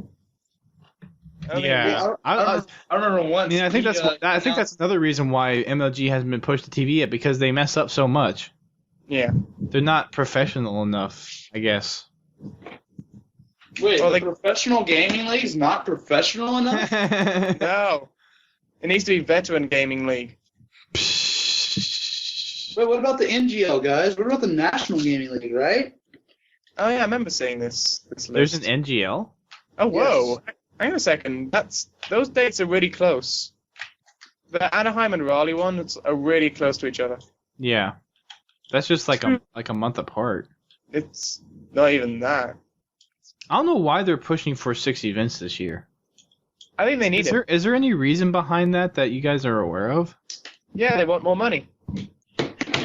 I don't think- yeah. I remember once. I think he, that's another reason why MLG hasn't been pushed to TV yet, because they mess up so much. Yeah. They're not professional enough, I guess. Wait, Well, the professional gaming league's not professional enough? No. It needs to be Veteran Gaming League. Wait, what about the NGL, guys? What about the National Gaming League, right? Oh, yeah, I remember seeing this There's list. an NGL. Oh, whoa. Hang on a second. Those dates are really close. The Anaheim and Raleigh ones are really close to each other. Yeah, that's just like a month apart. It's not even that. I don't know why they're pushing for 6 events this year. I think they need it. Is there any reason behind that you guys are aware of? Yeah, they want more money.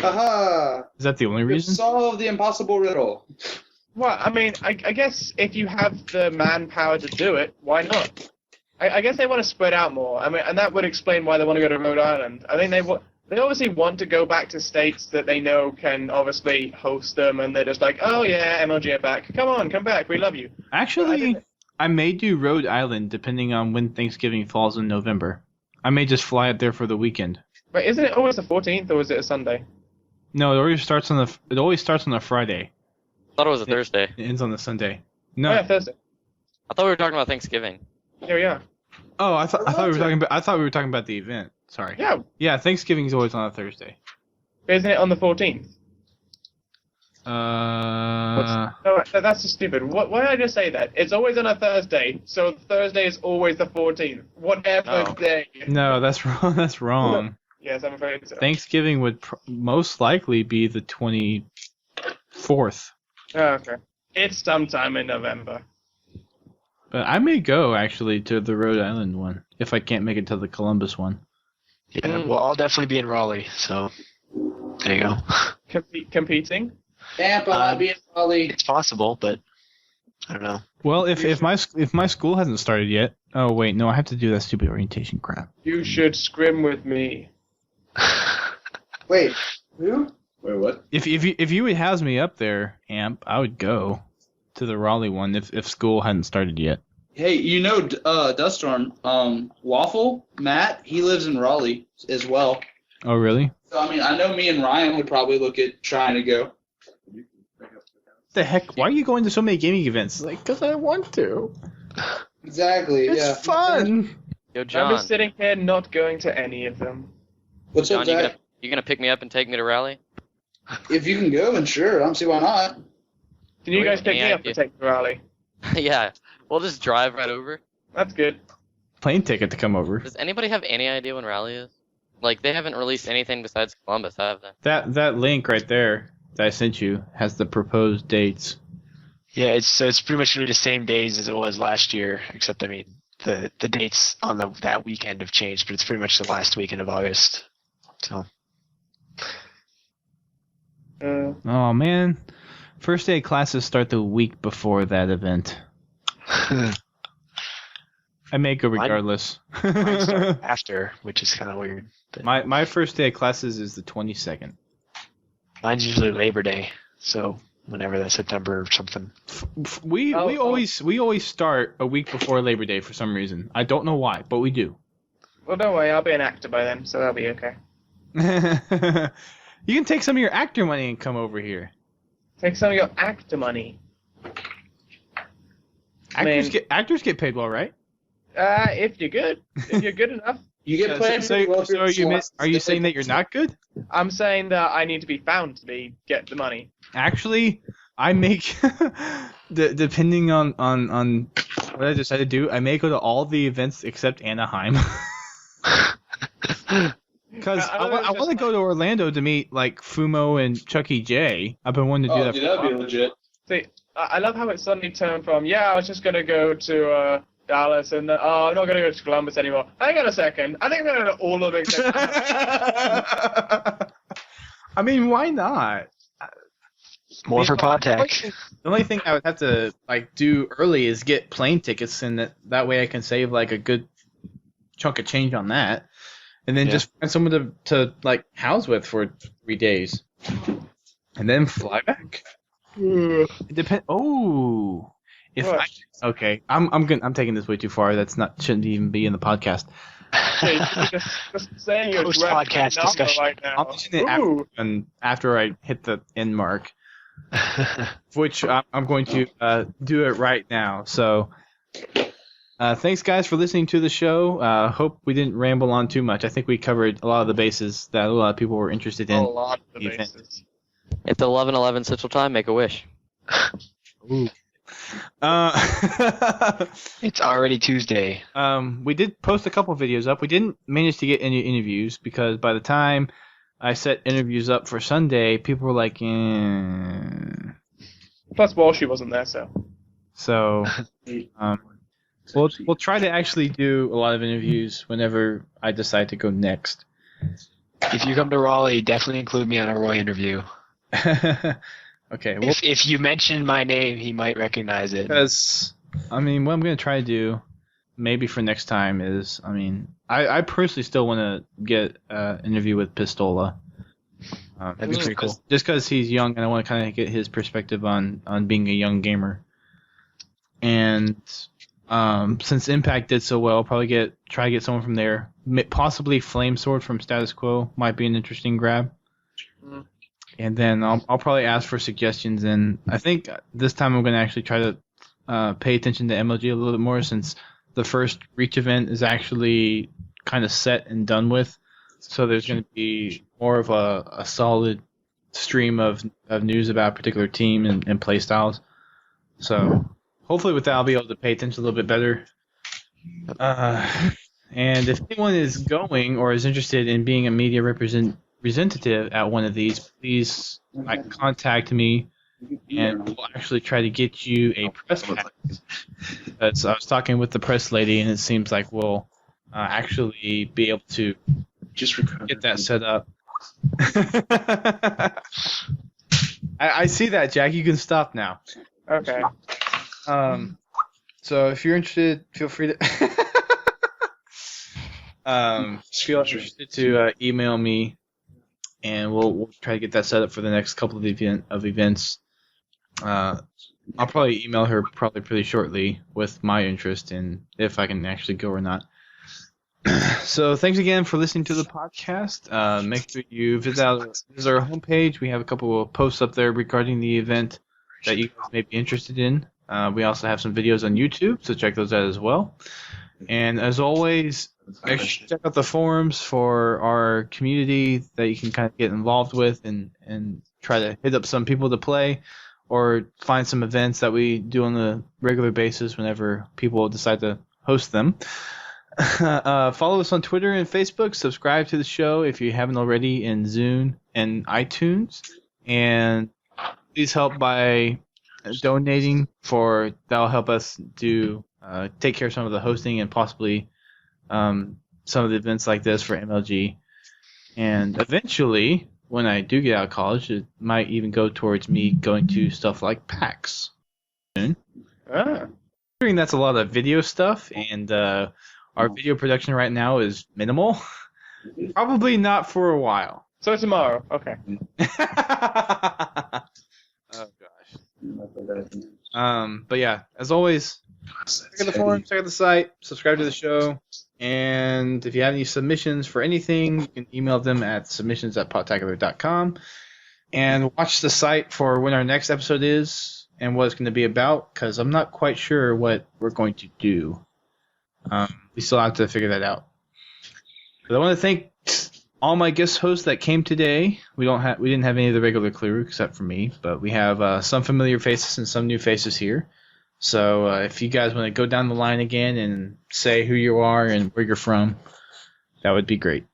Haha! Is that the only We've reason? solved the impossible riddle. Well, I mean, I guess if you have the manpower to do it, why not? I guess they want to spread out more. I mean, and that would explain why they want to go to Rhode Island. I think they obviously want to go back to states that they know can obviously host them, and they're just like, oh yeah, MLG are back. Come back, we love you. Actually, I may do Rhode Island depending on when Thanksgiving falls in November. I may just fly up there for the weekend. But isn't it always the 14th, or is it a Sunday? No, it always starts on a Friday. I thought it was a Thursday. It ends on a Sunday. Oh, yeah, No. Thursday. I thought we were talking about Thanksgiving. Here we are. Oh, I thought we were talking about the event. Sorry. Yeah, Yeah, Thanksgiving's always on a Thursday. but isn't it on the 14th? Uh, No, that's just stupid. Why did I just say that? It's always on a Thursday, so Thursday is always the 14th. Whatever Oh. day. no, that's wrong. That's wrong. Yes, I'm afraid so. Thanksgiving would most likely be the 24th. Oh, okay. It's sometime in November. But I may go actually to the Rhode Island one if I can't make it to the Columbus one. Yeah, well, I'll definitely be in Raleigh, so there you go. Competing? Tampa might be in Raleigh. It's possible, but I don't know. Well, if my school hasn't started yet. Oh wait, no, I have to do that stupid orientation crap. You should scrim with me. Wait, who? Wait, what? If you would house me up there, Amp, I would go to the Raleigh one if school hadn't started yet. Hey, you know, Duststorm, Waffle, Matt, he lives in Raleigh as well. Oh really? So, I mean, I know me and Ryan would probably look at trying to go. What the heck? Why are you going to so many gaming events? Like, because I want to. Exactly, It's yeah. fun. Yo, I'm John. just sitting here not going to any of them. What's John, up, you Zach? gonna pick me up and take me to Raleigh? If you can go, then sure. I don't see why not. Can you Wait, guys pick any me up idea? and take the rally? Yeah, we'll just drive right over. That's good. Plane ticket to come over. Does anybody have any idea when Raleigh is? Like, they haven't released anything besides Columbus, have they? That link right there that I sent you has the proposed dates. Yeah, it's pretty much gonna be the same days as it was last year, except I mean the dates on that weekend have changed, but it's pretty much the last weekend of August. So Oh man, first day classes start the week before that event. I may go regardless. mine start after, which is kind of weird. But my first day of classes is the 22nd. mine's usually Labor Day, so whenever that's September or something. We always start a week before Labor Day for some reason. I don't know why, but we do. Well, don't worry, I'll be an actor by then, so that'll be okay. You can take some of your actor money and come over here. Take some of your actor money. Actors get paid well, right? If you're good. If you're good enough. You get paid So well for are you saying that you're not good? I'm saying that I need to be found to get the money. Actually, I make depending on what I decide to do, I may go to all the events except Anaheim. Because I want to go to Orlando to meet like Fumo and Chucky J. I've been wanting to do that. Dude, that'd be legit. See, I love how it suddenly turned from, I was just going to go to Dallas, and I'm not going to go to Columbus anymore. Hang on a second. I think I'm going to go to all of it. I mean, why not? More for Podtac. The only thing I would have to like do early is get plane tickets, and that way I can save like a good chunk of change on that, and then just find someone to like house with for 3 days, and then fly back. It depends. Oh, okay, I'm taking this way too far. Shouldn't even be in the podcast. Just saying your Post-podcast number discussion. right now. I'll mention it after I hit the end mark, which I'm going to do it right now. So, thanks guys for listening to the show. Hope we didn't ramble on too much. I think we covered a lot of the bases that a lot of people were interested in. A lot of the event. bases. It's 11:11 Central Time. Make a wish. Ooh. It's already Tuesday. We did post a couple videos up. We didn't manage to get any interviews because by the time I set interviews up for Sunday, people were like, Plus, Walshy wasn't there, so. So, we'll try to actually do a lot of interviews whenever I decide to go next. If you come to Raleigh, definitely include me on a Roy interview. Okay. Well, If you mention my name, he might recognize it. because, I mean, what I'm going to try to do, maybe for next time, is, I mean, I personally still want to get an interview with Pistola. That'd be pretty cool. Just because he's young, and I want to kind of get his perspective on being a young gamer. And since Impact did so well, I'll probably try to get someone from there. Possibly Flamesword from Status Quo might be an interesting grab. Mm. And then I'll probably ask for suggestions, and I think this time I'm going to actually try to pay attention to MLG a little bit more, since the first Reach event is actually kind of set and done with. So there's going to be more of a solid stream of news about a particular team and play styles. So hopefully with that I'll be able to pay attention a little bit better. And if anyone is going or is interested in being a media representative at one of these, please contact me, and we'll actually try to get you a press pass. I was talking with the press lady, and it seems like we'll actually be able to get that set up. I see that, Jack. You can stop now. Okay. So if you're interested, feel free to interested to email me, and we'll try to get that set up for the next couple of events. I'll probably email her pretty shortly with my interest in if I can actually go or not. So thanks again for listening to the podcast. Make sure you visit our homepage. We have a couple of posts up there regarding the event that you may be interested in. We also have some videos on YouTube, so check those out as well. And as always, make sure to check out the forums for our community that you can kind of get involved with and try to hit up some people to play or find some events that we do on a regular basis whenever people decide to host them. Follow us on Twitter and Facebook. Subscribe to the show if you haven't already in Zune and iTunes. And please help by donating that'll help us do take care of some of the hosting and possibly some of the events like this for MLG. And eventually, when I do get out of college, it might even go towards me going to stuff like PAX. Considering that's a lot of video stuff, and our video production right now is minimal, probably not for a while. So tomorrow. Okay. Oh gosh. But yeah, as always, check out the forum, check out the site, subscribe to the show, and if you have any submissions for anything, you can email them at submissions@podtacular.com, and watch the site for when our next episode is and what it's going to be about, because I'm not quite sure what we're going to do. We still have to figure that out. But I want to thank all my guest hosts that came today. We didn't have any of the regular crew except for me, but we have some familiar faces and some new faces here. So if you guys want to go down the line again and say who you are and where you're from, that would be great.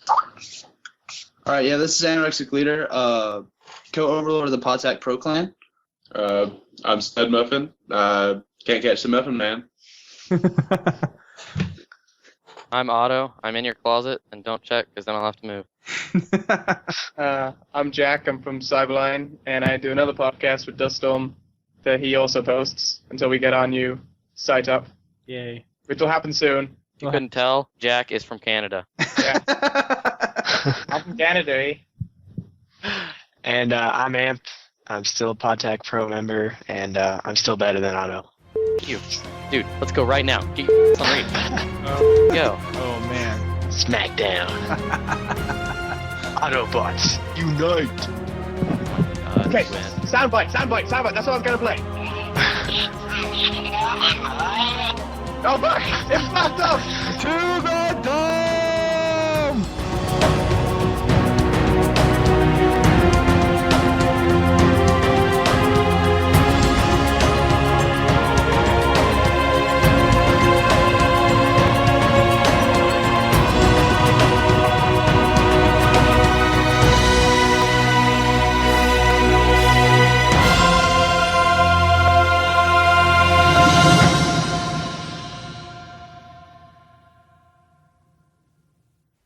All right, yeah, this is Anorexic Leader, co-overlord of the Podtac Pro Clan. I'm Stud Muffin. Can't catch the Muffin Man. I'm Otto. I'm in your closet, and don't check because then I'll have to move. I'm Jack. I'm from Cyberline, and I do another podcast with Duststorm that he also posts until we get our new site up, Yay. which will happen soon. You couldn't tell? Jack is from Canada. Yeah. I'm from Canada, eh? And I'm Amp. I'm still a Podtac Pro member, and I'm still better than Otto. You. Dude, let's go right now. Get your on read. Go. Oh man. Smackdown. Autobots, unite. Okay, soundbite. That's what I'm gonna play. Oh, fuck! It's fucked up! To the